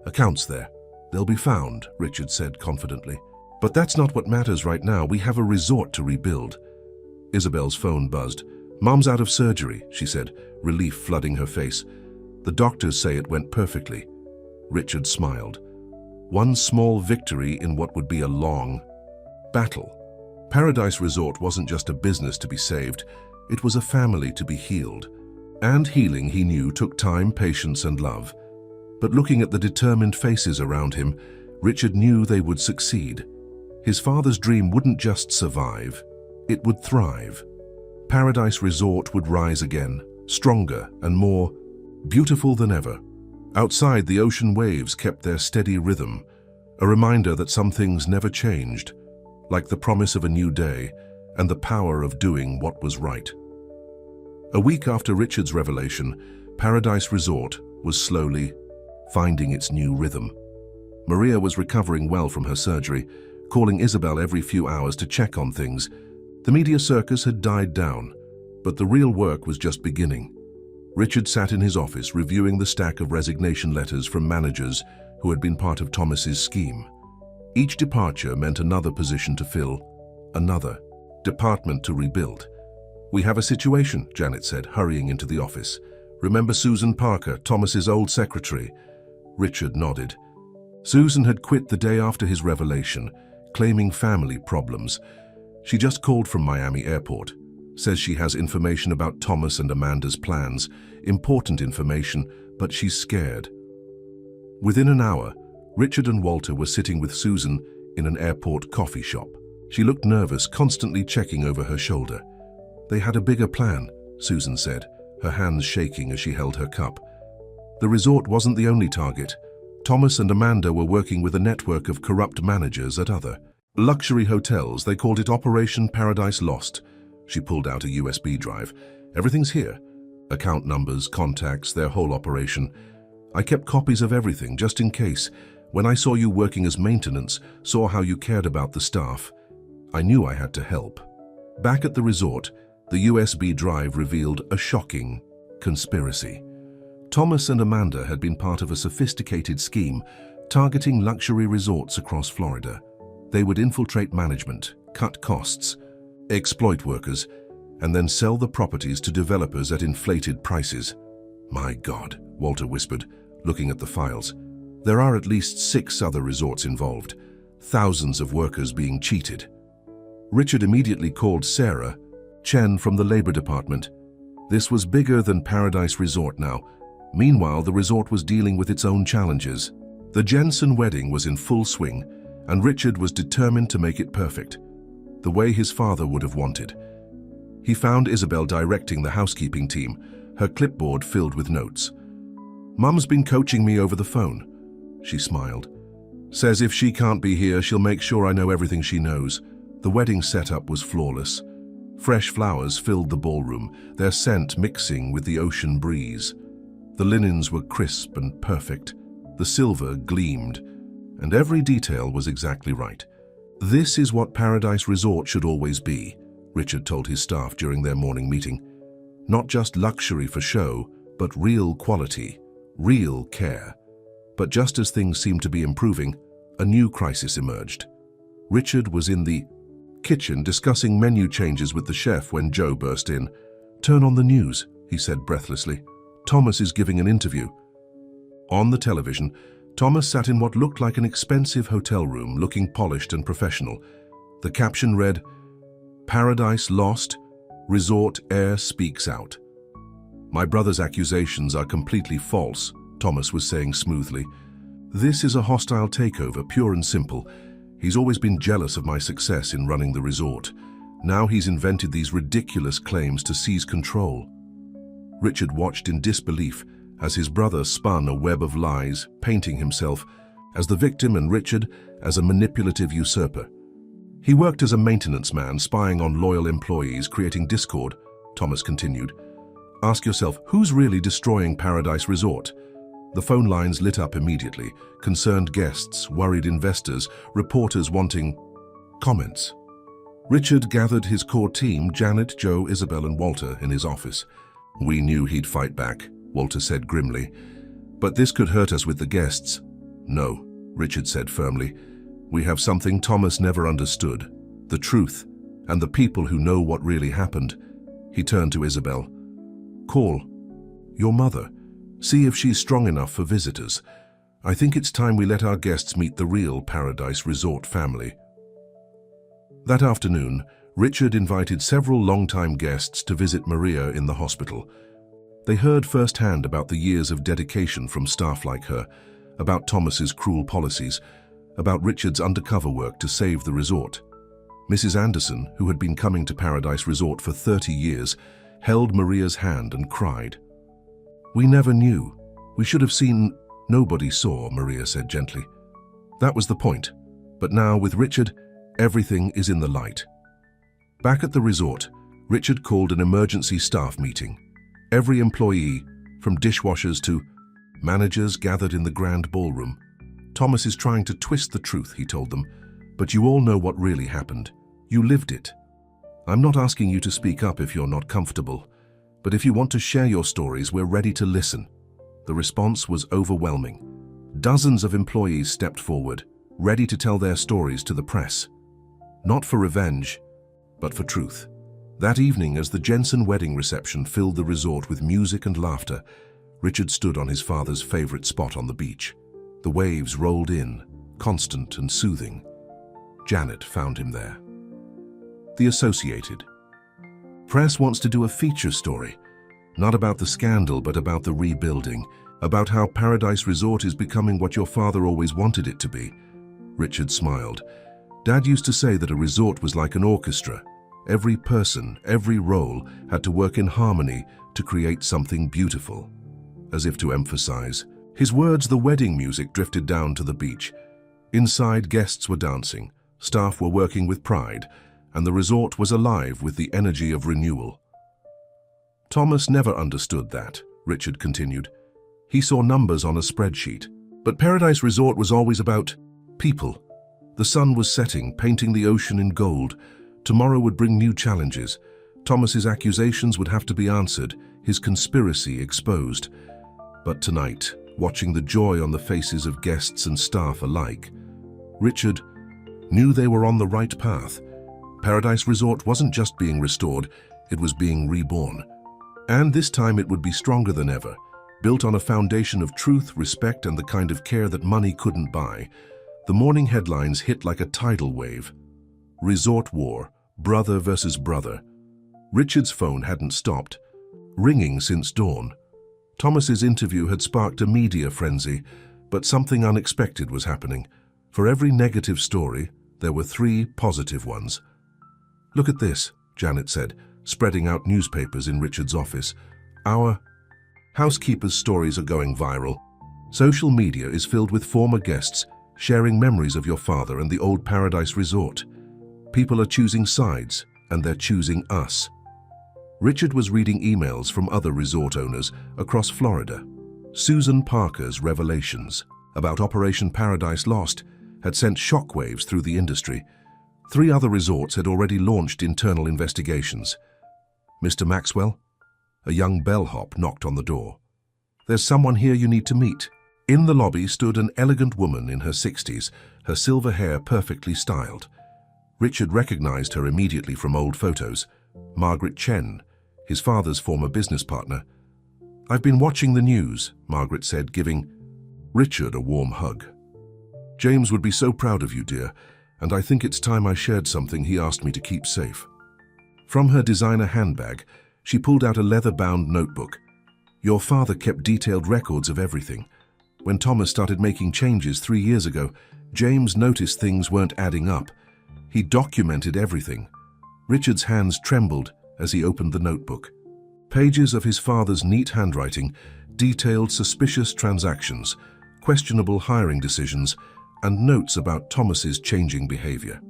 accounts there. They'll be found," Richard said confidently. "But that's not what matters right now. We have a resort to rebuild." Isabel's phone buzzed. "Mom's out of surgery," she said, relief flooding her face. "The doctors say it went perfectly." Richard smiled. One small victory in what would be a long battle. Paradise Resort wasn't just a business to be saved. It was a family to be healed. And healing, he knew, took time, patience, and love. But looking at the determined faces around him, Richard knew they would succeed. His father's dream wouldn't just survive, it would thrive. Paradise Resort would rise again, stronger and more beautiful than ever. Outside, the ocean waves kept their steady rhythm, a reminder that some things never changed, like the promise of a new day and the power of doing what was right. A week after Richard's revelation, Paradise Resort was slowly finding its new rhythm. Maria was recovering well from her surgery, calling Isabel every few hours to check on things. The media circus had died down, but the real work was just beginning. Richard sat in his office reviewing the stack of resignation letters from managers who had been part of Thomas's scheme. Each departure meant another position to fill, another department to rebuild. "We have a situation," Janet said, hurrying into the office. "Remember Susan Parker, Thomas's old secretary?" Richard nodded. Susan had quit the day after his revelation, claiming family problems. She just called from Miami Airport. Says she has information about Thomas and Amanda's plans. Important information, but she's scared. Within an hour, Richard and Walter were sitting with Susan in an airport coffee shop. She looked nervous, constantly checking over her shoulder. They had a bigger plan, Susan said, her hands shaking as she held her cup. The resort wasn't the only target. Thomas and Amanda were working with a network of corrupt managers at other luxury hotels. They called it Operation Paradise Lost. She pulled out a USB drive. Everything's here. Account numbers, contacts, their whole operation. I kept copies of everything, just in case. When I saw you working as maintenance, saw how you cared about the staff, I knew I had to help. Back at the resort, the USB drive revealed a shocking conspiracy. Thomas and Amanda had been part of a sophisticated scheme targeting luxury resorts across Florida. They would infiltrate management, cut costs, exploit workers, and then sell the properties to developers at inflated prices. My God, Walter whispered, looking at the files. There are at least 6 other resorts involved, thousands of workers being cheated. Richard immediately called Sarah Chen from the Labor Department. This was bigger than Paradise Resort now. Meanwhile, the resort was dealing with its own challenges. The Jensen wedding was in full swing, and Richard was determined to make it perfect, the way his father would have wanted. He found Isabel directing the housekeeping team, her clipboard filled with notes. "Mum's been coaching me over the phone," she smiled. "Says if she can't be here, she'll make sure I know everything she knows." The wedding setup was flawless. Fresh flowers filled the ballroom, their scent mixing with the ocean breeze. The linens were crisp and perfect. The silver gleamed, and every detail was exactly right. "This is what Paradise Resort should always be," Richard told his staff during their morning meeting. "Not just luxury for show, but real quality, real care." But just as things seemed to be improving, a new crisis emerged. Richard was in the kitchen discussing menu changes with the chef when Joe burst in. "Turn on the news," he said breathlessly. "Thomas is giving an interview." On the television, Thomas sat in what looked like an expensive hotel room, looking polished and professional. The caption read, "Paradise Lost, Resort Heir Speaks Out." "My brother's accusations are completely false," Thomas was saying smoothly. "This is a hostile takeover, pure and simple. He's always been jealous of my success in running the resort. Now he's invented these ridiculous claims to seize control." Richard watched in disbelief as his brother spun a web of lies, painting himself as the victim and Richard as a manipulative usurper. "He worked as a maintenance man, spying on loyal employees, creating discord," Thomas continued. "Ask yourself, who's really destroying Paradise Resort?" The phone lines lit up immediately. Concerned guests, worried investors, reporters wanting comments. Richard gathered his core team, Janet, Joe, Isabel, and Walter, in his office. "We knew he'd fight back," Walter said grimly. "But this could hurt us with the guests." "No," Richard said firmly. "We have something Thomas never understood. The truth, and the people who know what really happened." He turned to Isabel. "Call your mother. See if she's strong enough for visitors. I think it's time we let our guests meet the real Paradise Resort family." That afternoon, Richard invited several longtime guests to visit Maria in the hospital. They heard firsthand about the years of dedication from staff like her, about Thomas's cruel policies, about Richard's undercover work to save the resort. Mrs. Anderson, who had been coming to Paradise Resort for 30 years, held Maria's hand and cried. "We never knew. We should have seen." "Nobody saw," Maria said gently. "That was the point. But now, with Richard, everything is in the light." Back at the resort, Richard called an emergency staff meeting. Every employee, from dishwashers to managers, gathered in the grand ballroom. "Thomas is trying to twist the truth," he told them. "But you all know what really happened. You lived it. I'm not asking you to speak up if you're not comfortable. But if you want to share your stories, we're ready to listen." The response was overwhelming. Dozens of employees stepped forward, ready to tell their stories to the press. Not for revenge, but for truth. That evening, as the Jensen wedding reception filled the resort with music and laughter, Richard stood on his father's favorite spot on the beach. The waves rolled in, constant and soothing. Janet found him there. The Associated. Press wants to do a feature story, not about the scandal but about the rebuilding, about how Paradise Resort is becoming what your father always wanted it to be. Richard smiled. Dad used to say that a resort was like an orchestra. Every person, every role had to work in harmony to create something beautiful. As if to emphasize his words, the wedding music drifted down to the beach. Inside, guests were dancing, staff were working with pride, and the resort was alive with the energy of renewal. Thomas never understood that, Richard continued. He saw numbers on a spreadsheet. But Paradise Resort was always about people. The sun was setting, painting the ocean in gold. Tomorrow would bring new challenges. Thomas's accusations would have to be answered, his conspiracy exposed. But tonight, watching the joy on the faces of guests and staff alike, Richard knew they were on the right path. Paradise Resort wasn't just being restored, it was being reborn. And this time it would be stronger than ever, built on a foundation of truth, respect, and the kind of care that money couldn't buy. The morning headlines hit like a tidal wave. Resort war, brother versus brother. Richard's phone hadn't stopped, ringing since dawn. Thomas's interview had sparked a media frenzy, but something unexpected was happening. For every negative story, there were 3 positive ones. Look at this, Janet said, spreading out newspapers in Richard's office. Our housekeeper's stories are going viral. Social media is filled with former guests sharing memories of your father and the old Paradise Resort. People are choosing sides, and they're choosing us. Richard was reading emails from other resort owners across Florida. Susan Parker's revelations about Operation Paradise Lost had sent shockwaves through the industry. 3 other resorts had already launched internal investigations. Mr. Maxwell? A young bellhop knocked on the door. There's someone here you need to meet. In the lobby stood an elegant woman in her 60s, her silver hair perfectly styled. Richard recognized her immediately from old photos. Margaret Chen, his father's former business partner. I've been watching the news, Margaret said, giving Richard a warm hug. James would be so proud of you, dear, and I think it's time I shared something he asked me to keep safe. From her designer handbag, she pulled out a leather-bound notebook. Your father kept detailed records of everything. When Thomas started making changes 3 years ago, James noticed things weren't adding up. He documented everything. Richard's hands trembled as he opened the notebook. Pages of his father's neat handwriting detailed suspicious transactions, questionable hiring decisions, and notes about Thomas's changing behavior.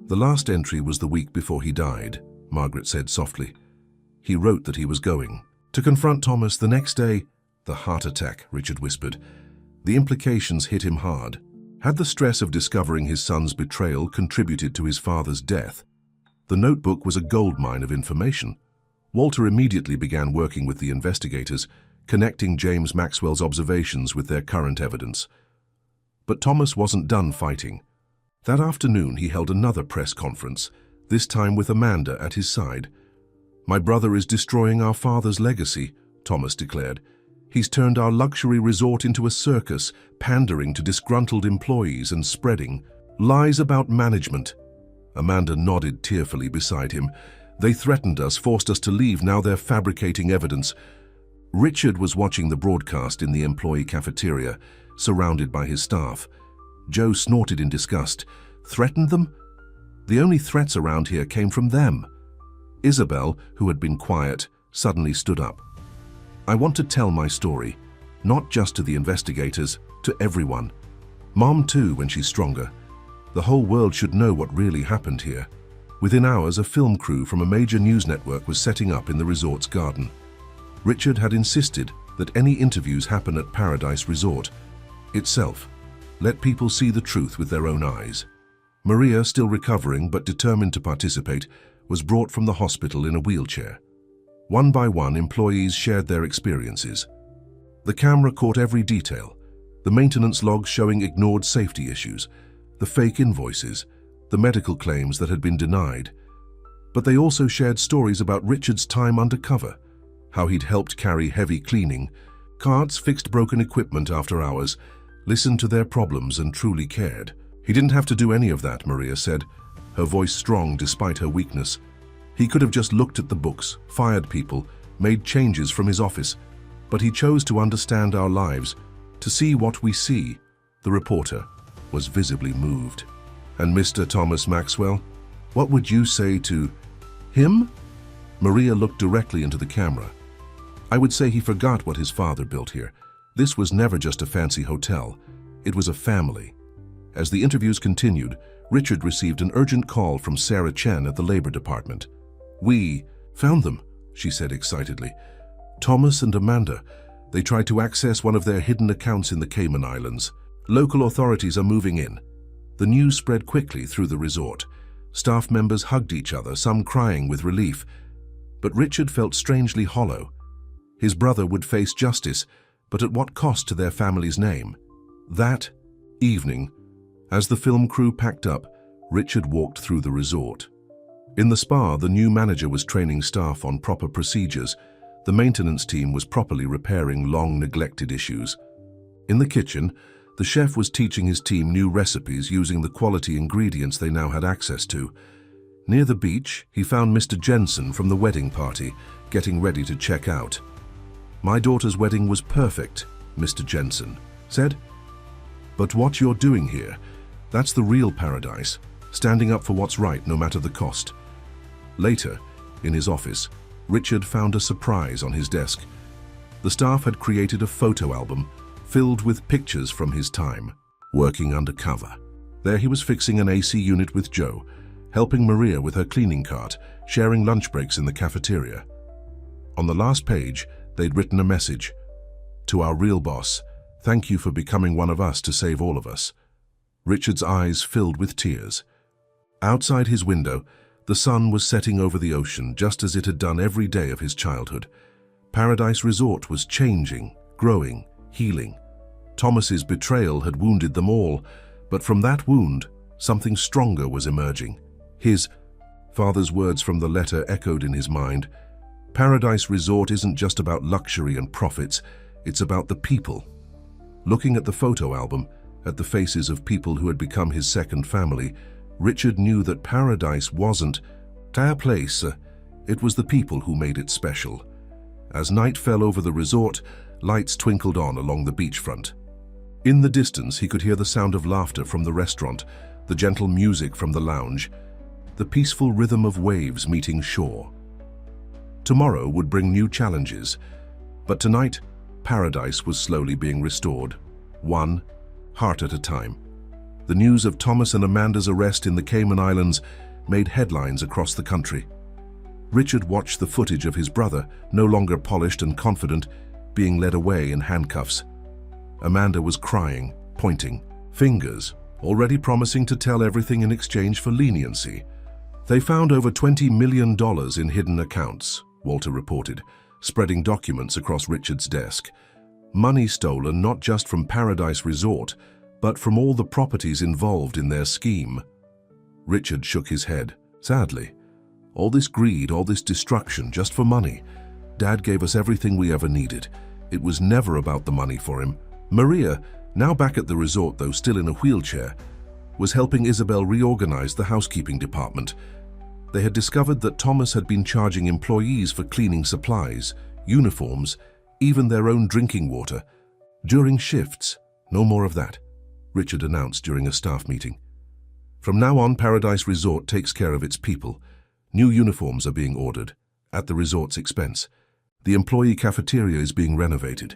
The last entry was the week before he died, Margaret said softly. He wrote that he was going to confront Thomas the next day. The heart attack, Richard whispered. The implications hit him hard. Had the stress of discovering his son's betrayal contributed to his father's death? The notebook was a goldmine of information. Walter immediately began working with the investigators, connecting James Maxwell's observations with their current evidence. But Thomas wasn't done fighting. That afternoon he held another press conference, this time with Amanda at his side. My brother is destroying our father's legacy, Thomas declared. He's turned our luxury resort into a circus, pandering to disgruntled employees and spreading lies about management. Amanda nodded tearfully beside him. They threatened us, forced us to leave, now they're fabricating evidence. Richard was watching the broadcast in the employee cafeteria, surrounded by his staff. Joe snorted in disgust. Threatened them? The only threats around here came from them. Isabel, who had been quiet, suddenly stood up. I want to tell my story, not just to the investigators, to everyone. Mom too, when she's stronger. The whole world should know what really happened here. Within hours, a film crew from a major news network was setting up in the resort's garden. Richard had insisted that any interviews happen at Paradise Resort itself. Let people see the truth with their own eyes. Maria, still recovering but determined to participate, was brought from the hospital in a wheelchair. One by one, employees shared their experiences. The camera caught every detail, the maintenance logs showing ignored safety issues, the fake invoices, the medical claims that had been denied. But they also shared stories about Richard's time undercover, how he'd helped carry heavy cleaning, carts, fixed broken equipment after hours, listened to their problems and truly cared. He didn't have to do any of that, Maria said. her voice strong despite her weakness. He could have just looked at the books, fired people, made changes from his office, but he chose to understand our lives, to see what we see. The reporter was visibly moved. And Mr. Thomas Maxwell, what would you say to him? Maria looked directly into the camera. I would say he forgot what his father built here. This was never just a fancy hotel. It was a family. As the interviews continued, Richard received an urgent call from Sarah Chen at the Labor Department. We found them, she said excitedly. Thomas and Amanda. They tried to access one of their hidden accounts in the Cayman Islands. Local authorities are moving in. The news spread quickly through the resort. Staff members hugged each other, some crying with relief. But Richard felt strangely hollow. His brother would face justice, but at what cost to their family's name? That evening, as the film crew packed up, Richard walked through the resort. In the spa, the new manager was training staff on proper procedures. The maintenance team was properly repairing long-neglected issues. In the kitchen, the chef was teaching his team new recipes using the quality ingredients they now had access to. Near the beach, he found Mr. Jensen from the wedding party, getting ready to check out. My daughter's wedding was perfect, Mr. Jensen said. But what you're doing here, that's the real paradise, standing up for what's right no matter the cost. Later, in his office, Richard found a surprise on his desk. The staff had created a photo album filled with pictures from his time, working undercover. There he was fixing an AC unit with Joe, helping Maria with her cleaning cart, sharing lunch breaks in the cafeteria. On the last page, they'd written a message. To our real boss, thank you for becoming one of us to save all of us. Richard's eyes filled with tears. Outside his window, the sun was setting over the ocean just as it had done every day of his childhood. Paradise Resort was changing, growing, healing. Thomas's betrayal had wounded them all, but from that wound, something stronger was emerging. His father's words from the letter echoed in his mind. Paradise Resort isn't just about luxury and profits, it's about the people. Looking at the photo album, at the faces of people who had become his second family, Richard knew that paradise wasn't a place, it was the people who made it special. As night fell over the resort, lights twinkled on along the beachfront. In the distance, he could hear the sound of laughter from the restaurant, the gentle music from the lounge, the peaceful rhythm of waves meeting shore. Tomorrow would bring new challenges, but tonight, paradise was slowly being restored, one heart at a time. The news of Thomas and Amanda's arrest in the Cayman Islands made headlines across the country. Richard watched the footage of his brother, no longer polished and confident, being led away in handcuffs. Amanda was crying, pointing, fingers, already promising to tell everything in exchange for leniency. They found over $20 million in hidden accounts, Walter reported, spreading documents across Richard's desk. Money stolen not just from Paradise Resort, but from all the properties involved in their scheme. Richard shook his head, sadly. All this greed, all this destruction, just for money. Dad gave us everything we ever needed. It was never about the money for him. Maria, now back at the resort though still in a wheelchair, was helping Isabel reorganize the housekeeping department. They had discovered that Thomas had been charging employees for cleaning supplies, uniforms, even their own drinking water. During shifts, no more of that, Richard announced during a staff meeting. From now on, Paradise Resort takes care of its people. New uniforms are being ordered, at the resort's expense. The employee cafeteria is being renovated,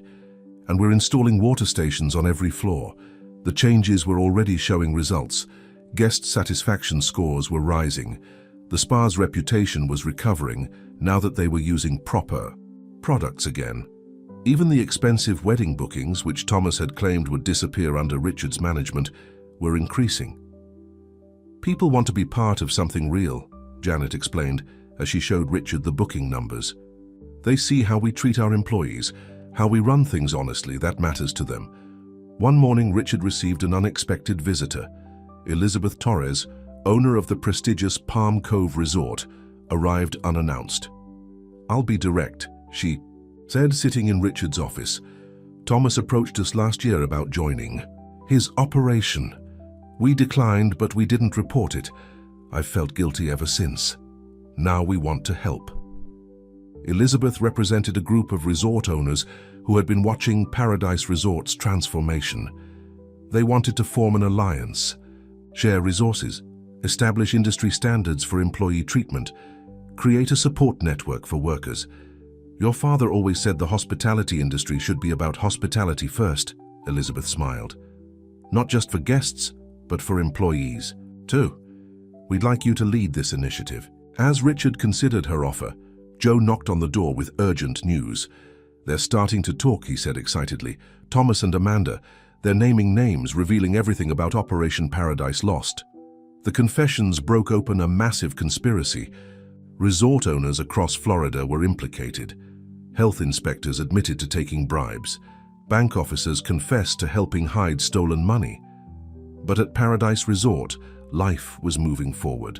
and we're installing water stations on every floor. The changes were already showing results. Guest satisfaction scores were rising. The spa's reputation was recovering now that they were using proper products again. Even the expensive wedding bookings, which Thomas had claimed would disappear under Richard's management, were increasing. People want to be part of something real, Janet explained as she showed Richard the booking numbers. They see how we treat our employees, how we run things honestly, that matters to them. One morning, Richard received an unexpected visitor. Elizabeth Torres, owner of the prestigious Palm Cove Resort, arrived unannounced. I'll be direct, she said, sitting in Richard's office. Thomas approached us last year about joining his operation. We declined, but we didn't report it. I've felt guilty ever since. Now we want to help." Elizabeth represented a group of resort owners who had been watching Paradise Resort's transformation. They wanted to form an alliance, share resources, establish industry standards for employee treatment, create a support network for workers. "Your father always said the hospitality industry should be about hospitality first," Elizabeth smiled. "Not just for guests, but for employees, too. We'd like you to lead this initiative." As Richard considered her offer, Joe knocked on the door with urgent news. "They're starting to talk," he said excitedly. "Thomas and Amanda. They're naming names, revealing everything about Operation Paradise Lost." The confessions broke open a massive conspiracy. Resort owners across Florida were implicated. Health inspectors admitted to taking bribes. Bank officers confessed to helping hide stolen money. But at Paradise Resort, life was moving forward.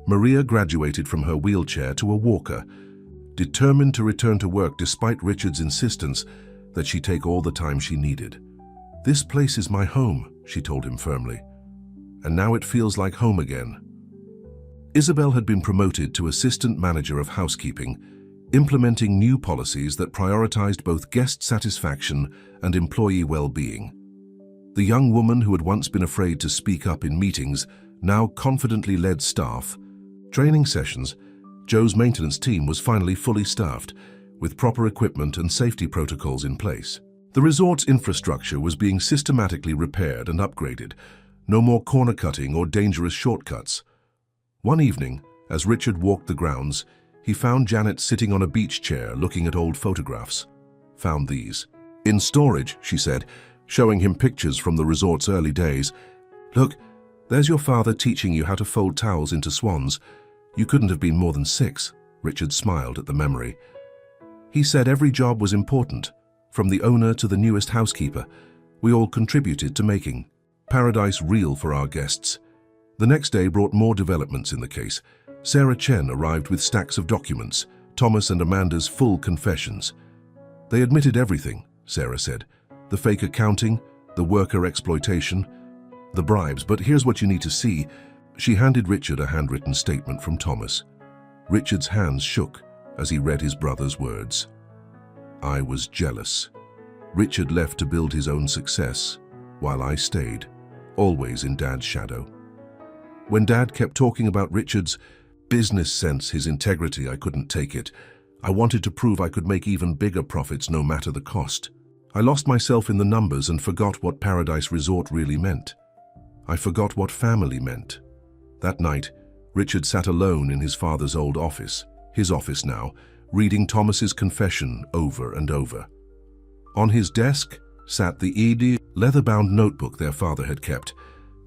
Maria graduated from her wheelchair to a walker, determined to return to work despite Richard's insistence that she take all the time she needed. "This place is my home," she told him firmly. "And now it feels like home again." Isabel had been promoted to assistant manager of housekeeping, implementing new policies that prioritized both guest satisfaction and employee well-being. The young woman who had once been afraid to speak up in meetings now confidently led staff. Training sessions. Joe's maintenance team was finally fully staffed, with proper equipment and safety protocols in place. The resort's infrastructure was being systematically repaired and upgraded. No more corner cutting or dangerous shortcuts. One evening, as Richard walked the grounds, he found Janet sitting on a beach chair looking at old photographs. "Found these." "In storage," she said, showing him pictures from the resort's early days. "Look, there's your father teaching you how to fold towels into swans. You couldn't have been more than 6. Richard smiled at the memory. He said every job was important, from the owner to the newest housekeeper. We all contributed to making Paradise real for our guests. The next day brought more developments in the case. Sarah Chen arrived with stacks of documents, Thomas and Amanda's full confessions. "They admitted everything," Sarah said. "The fake accounting, the worker exploitation, the bribes. But here's what you need to see." She handed Richard a handwritten statement from Thomas. Richard's hands shook as he read his brother's words. "I was jealous. Richard left to build his own success, while I stayed, always in Dad's shadow. When Dad kept talking about Richard's business sense, his integrity, I couldn't take it. I wanted to prove I could make even bigger profits no matter the cost. I lost myself in the numbers and forgot what Paradise Resort really meant. I forgot what family meant." That night, Richard sat alone in his father's old office, his office now, reading Thomas's confession over and over. On his desk sat the leather-bound notebook their father had kept,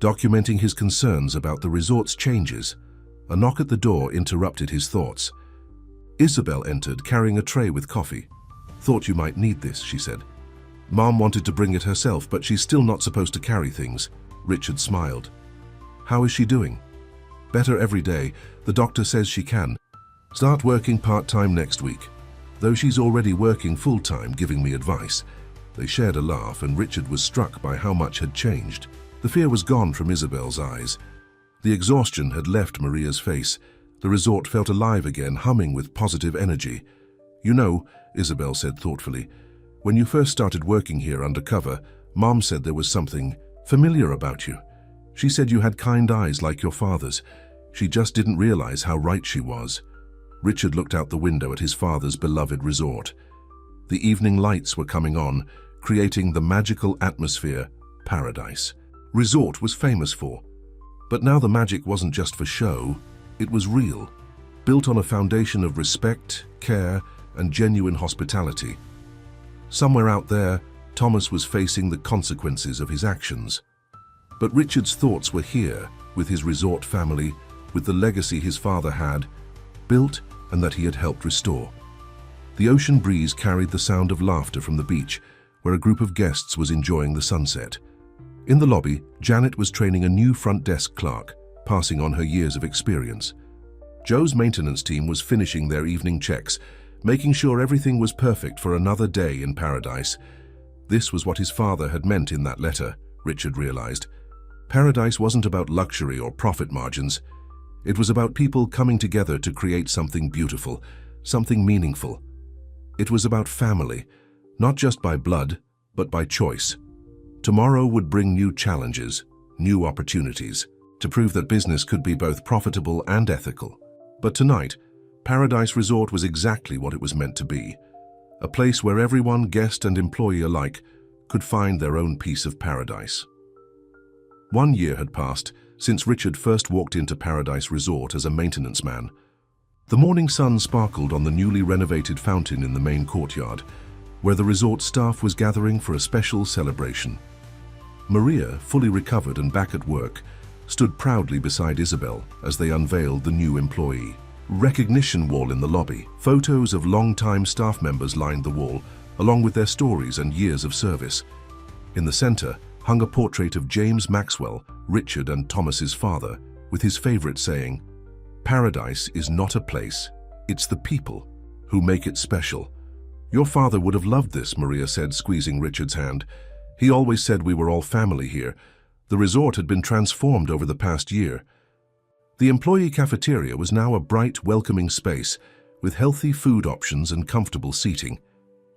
documenting his concerns about the resort's changes. A knock at the door interrupted his thoughts. Isabel entered, carrying a tray with coffee. "Thought you might need this," she said. "Mom wanted to bring it herself, but she's still not supposed to carry things." Richard smiled. "How is she doing?" "Better every day. The doctor says she can start working part-time next week, though she's already working full-time, giving me advice." They shared a laugh, and Richard was struck by how much had changed. The fear was gone from Isabel's eyes. The exhaustion had left Maria's face. The resort felt alive again, humming with positive energy. "You know," Isabel said thoughtfully, "when you first started working here undercover, Mom said there was something familiar about you. She said you had kind eyes like your father's. She just didn't realize how right she was." Richard looked out the window at his father's beloved resort. The evening lights were coming on, creating the magical atmosphere Paradise Resort was famous for. But now the magic wasn't just for show, it was real, built on a foundation of respect, care, and genuine hospitality. Somewhere out there, Thomas was facing the consequences of his actions. But Richard's thoughts were here, with his resort family, with the legacy his father had built and that he had helped restore. The ocean breeze carried the sound of laughter from the beach, where a group of guests was enjoying the sunset. In the lobby, Janet was training a new front desk clerk, passing on her years of experience. Joe's maintenance team was finishing their evening checks, making sure everything was perfect for another day in Paradise. This was what his father had meant in that letter, Richard realized. Paradise wasn't about luxury or profit margins. It was about people coming together to create something beautiful, something meaningful. It was about family, not just by blood, but by choice. Tomorrow would bring new challenges, new opportunities, to prove that business could be both profitable and ethical. But tonight, Paradise Resort was exactly what it was meant to be. A place where everyone, guest and employee alike, could find their own piece of paradise. 1 year had passed since Richard first walked into Paradise Resort as a maintenance man. The morning sun sparkled on the newly renovated fountain in the main courtyard, where the resort staff was gathering for a special celebration. Maria, fully recovered and back at work, stood proudly beside Isabel as they unveiled the new employee. Recognition wall in the lobby. Photos of long-time staff members lined the wall, along with their stories and years of service. In the center hung a portrait of James Maxwell, Richard and Thomas's father, with his favorite saying, "Paradise is not a place, it's the people who make it special." "Your father would have loved this," Maria said, squeezing Richard's hand. "He always said we were all family here." The resort had been transformed over the past year. The employee cafeteria was now a bright, welcoming space with healthy food options and comfortable seating.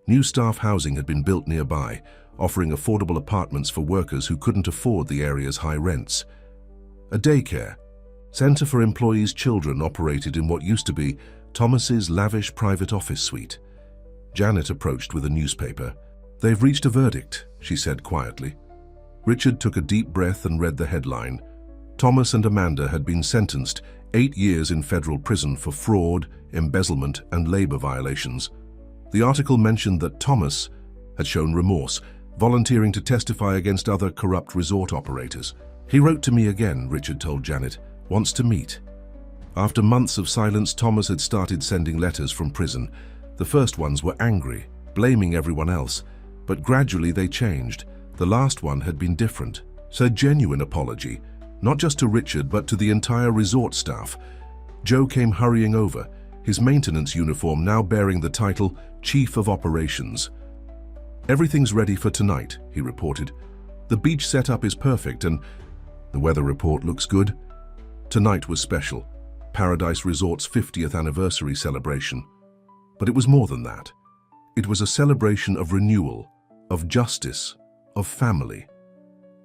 New staff housing had been built nearby, offering affordable apartments for workers who couldn't afford the area's high rents. A daycare center for employees' children operated in what used to be Thomas's lavish private office suite. Janet approached with a newspaper. "They've reached a verdict," she said quietly. Richard took a deep breath and read the headline. Thomas and Amanda had been sentenced 8 years in federal prison for fraud, embezzlement, and labor violations. The article mentioned that Thomas had shown remorse, volunteering to testify against other corrupt resort operators. "He wrote to me again," Richard told Janet, "wants to meet." After months of silence, Thomas had started sending letters from prison. The first ones were angry, blaming everyone else, but gradually they changed. The last one had been different. A genuine apology, not just to Richard but to the entire resort staff. Joe came hurrying over, his maintenance uniform now bearing the title Chief of Operations. "Everything's ready for tonight," he reported. "The beach setup is perfect and the weather report looks good." Tonight was special, Paradise Resort's 50th anniversary celebration. But it was more than that. It was a celebration of renewal, of justice, of family.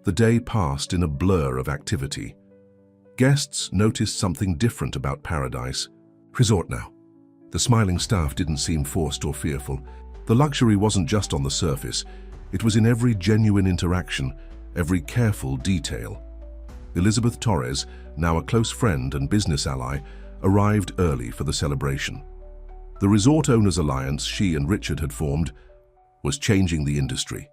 The day passed in a blur of activity. Guests noticed something different about Paradise Resort now. The smiling staff didn't seem forced or fearful. The luxury wasn't just on the surface, it was in every genuine interaction, every careful detail. Elizabeth Torres, now a close friend and business ally, arrived early for the celebration. The Resort Owners Alliance she and Richard had formed was changing the industry.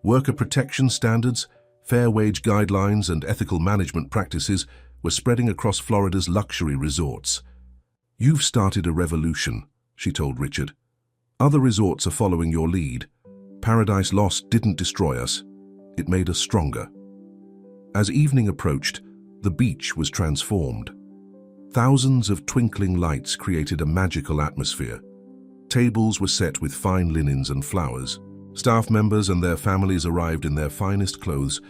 Worker protection standards, fair wage guidelines, and ethical management practices were spreading across Florida's luxury resorts. "You've started a revolution," she told Richard. "Other resorts are following your lead. Paradise Lost didn't destroy us. It made us stronger." As evening approached, the beach was transformed. Thousands of twinkling lights created a magical atmosphere. Tables were set with fine linens and flowers. Staff members and their families arrived in their finest clothes,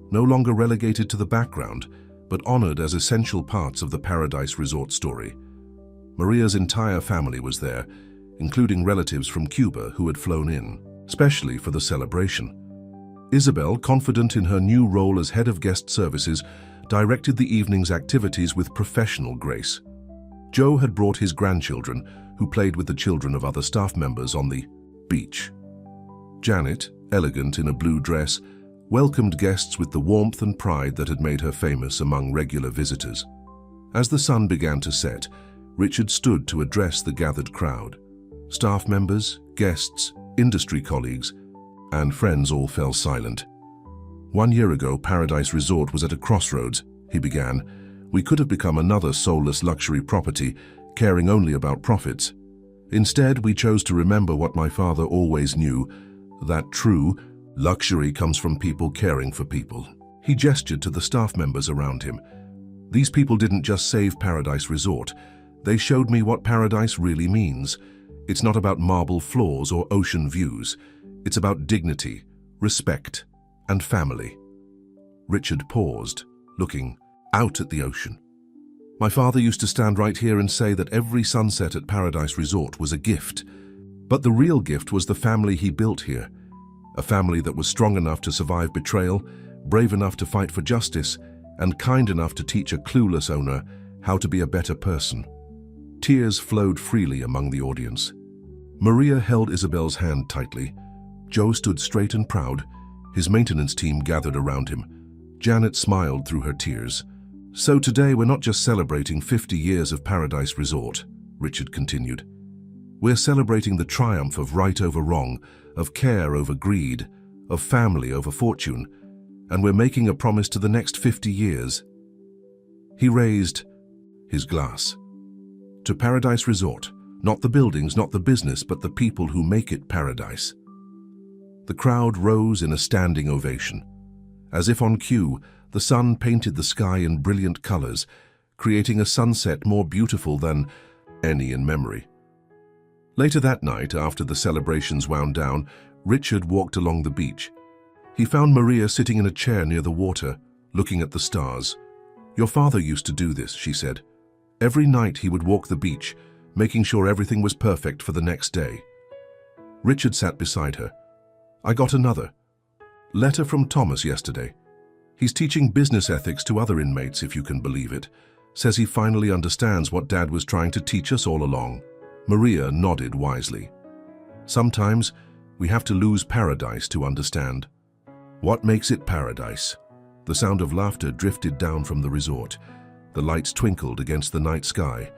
no longer relegated to the background, but honored as essential parts of the Paradise Resort story. Maria's entire family was there, including relatives from Cuba who had flown in, especially for the celebration. Isabel, confident in her new role as head of guest services, directed the evening's activities with professional grace. Joe had brought his grandchildren, who played with the children of other staff members on the beach. Janet, elegant in a blue dress, welcomed guests with the warmth and pride that had made her famous among regular visitors. As the sun began to set, Richard stood to address the gathered crowd. Staff members, guests, industry colleagues, and friends all fell silent. 1 year ago, Paradise Resort was at a crossroads, he began. We could have become another soulless luxury property, caring only about profits. Instead, we chose to remember what my father always knew, that true luxury comes from people caring for people. He gestured to the staff members around him. These people didn't just save Paradise Resort. They showed me what paradise really means. It's not about marble floors or ocean views. It's about dignity, respect, and family. Richard paused, looking out at the ocean. My father used to stand right here and say that every sunset at Paradise Resort was a gift. But the real gift was the family he built here. A family that was strong enough to survive betrayal, brave enough to fight for justice, and kind enough to teach a clueless owner how to be a better person. Tears flowed freely among the audience. Maria held Isabel's hand tightly. Joe stood straight and proud. His maintenance team gathered around him. Janet smiled through her tears. So today we're not just celebrating 50 years of Paradise Resort, Richard continued. We're celebrating the triumph of right over wrong, of care over greed, of family over fortune, and we're making a promise to the next 50 years. He raised his glass. To Paradise Resort, not the buildings, not the business, but the people who make it paradise. The crowd rose in a standing ovation. As if on cue, the sun painted the sky in brilliant colors, creating a sunset more beautiful than any in memory. Later that night, after the celebrations wound down, Richard walked along the beach. He found Maria sitting in a chair near the water, looking at the stars. "Your father used to do this," she said. "Every night he would walk the beach, making sure everything was perfect for the next day." Richard sat beside her. "I got another letter from Thomas yesterday. He's teaching business ethics to other inmates, if you can believe it. Says he finally understands what Dad was trying to teach us all along." Maria nodded wisely. "Sometimes we have to lose paradise to understand. What makes it paradise?" The sound of laughter drifted down from the resort. The lights twinkled against the night sky.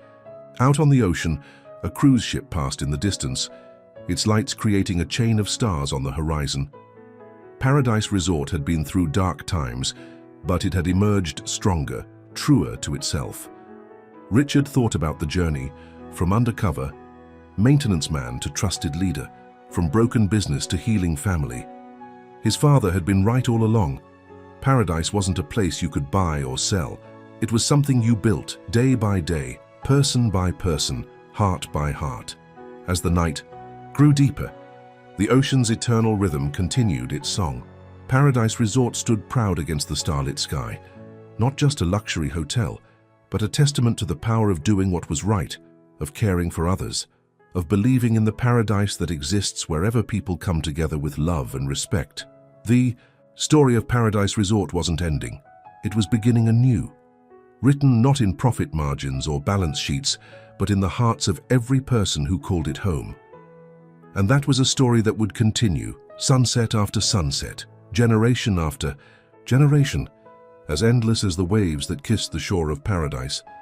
Out on the ocean, a cruise ship passed in the distance, its lights creating a chain of stars on the horizon. Paradise Resort had been through dark times, but it had emerged stronger, truer to itself. Richard thought about the journey, from undercover, maintenance man to trusted leader, from broken business to healing family. His father had been right all along. Paradise wasn't a place you could buy or sell. It was something you built, day by day, person by person, heart by heart. As the night grew deeper, the ocean's eternal rhythm continued its song. Paradise Resort stood proud against the starlit sky. Not just a luxury hotel, but a testament to the power of doing what was right, of caring for others, of believing in the paradise that exists wherever people come together with love and respect. The story of Paradise Resort wasn't ending. It was beginning anew. Written not in profit margins or balance sheets, but in the hearts of every person who called it home. And that was a story that would continue, sunset after sunset, generation after generation, as endless as the waves that kissed the shore of paradise.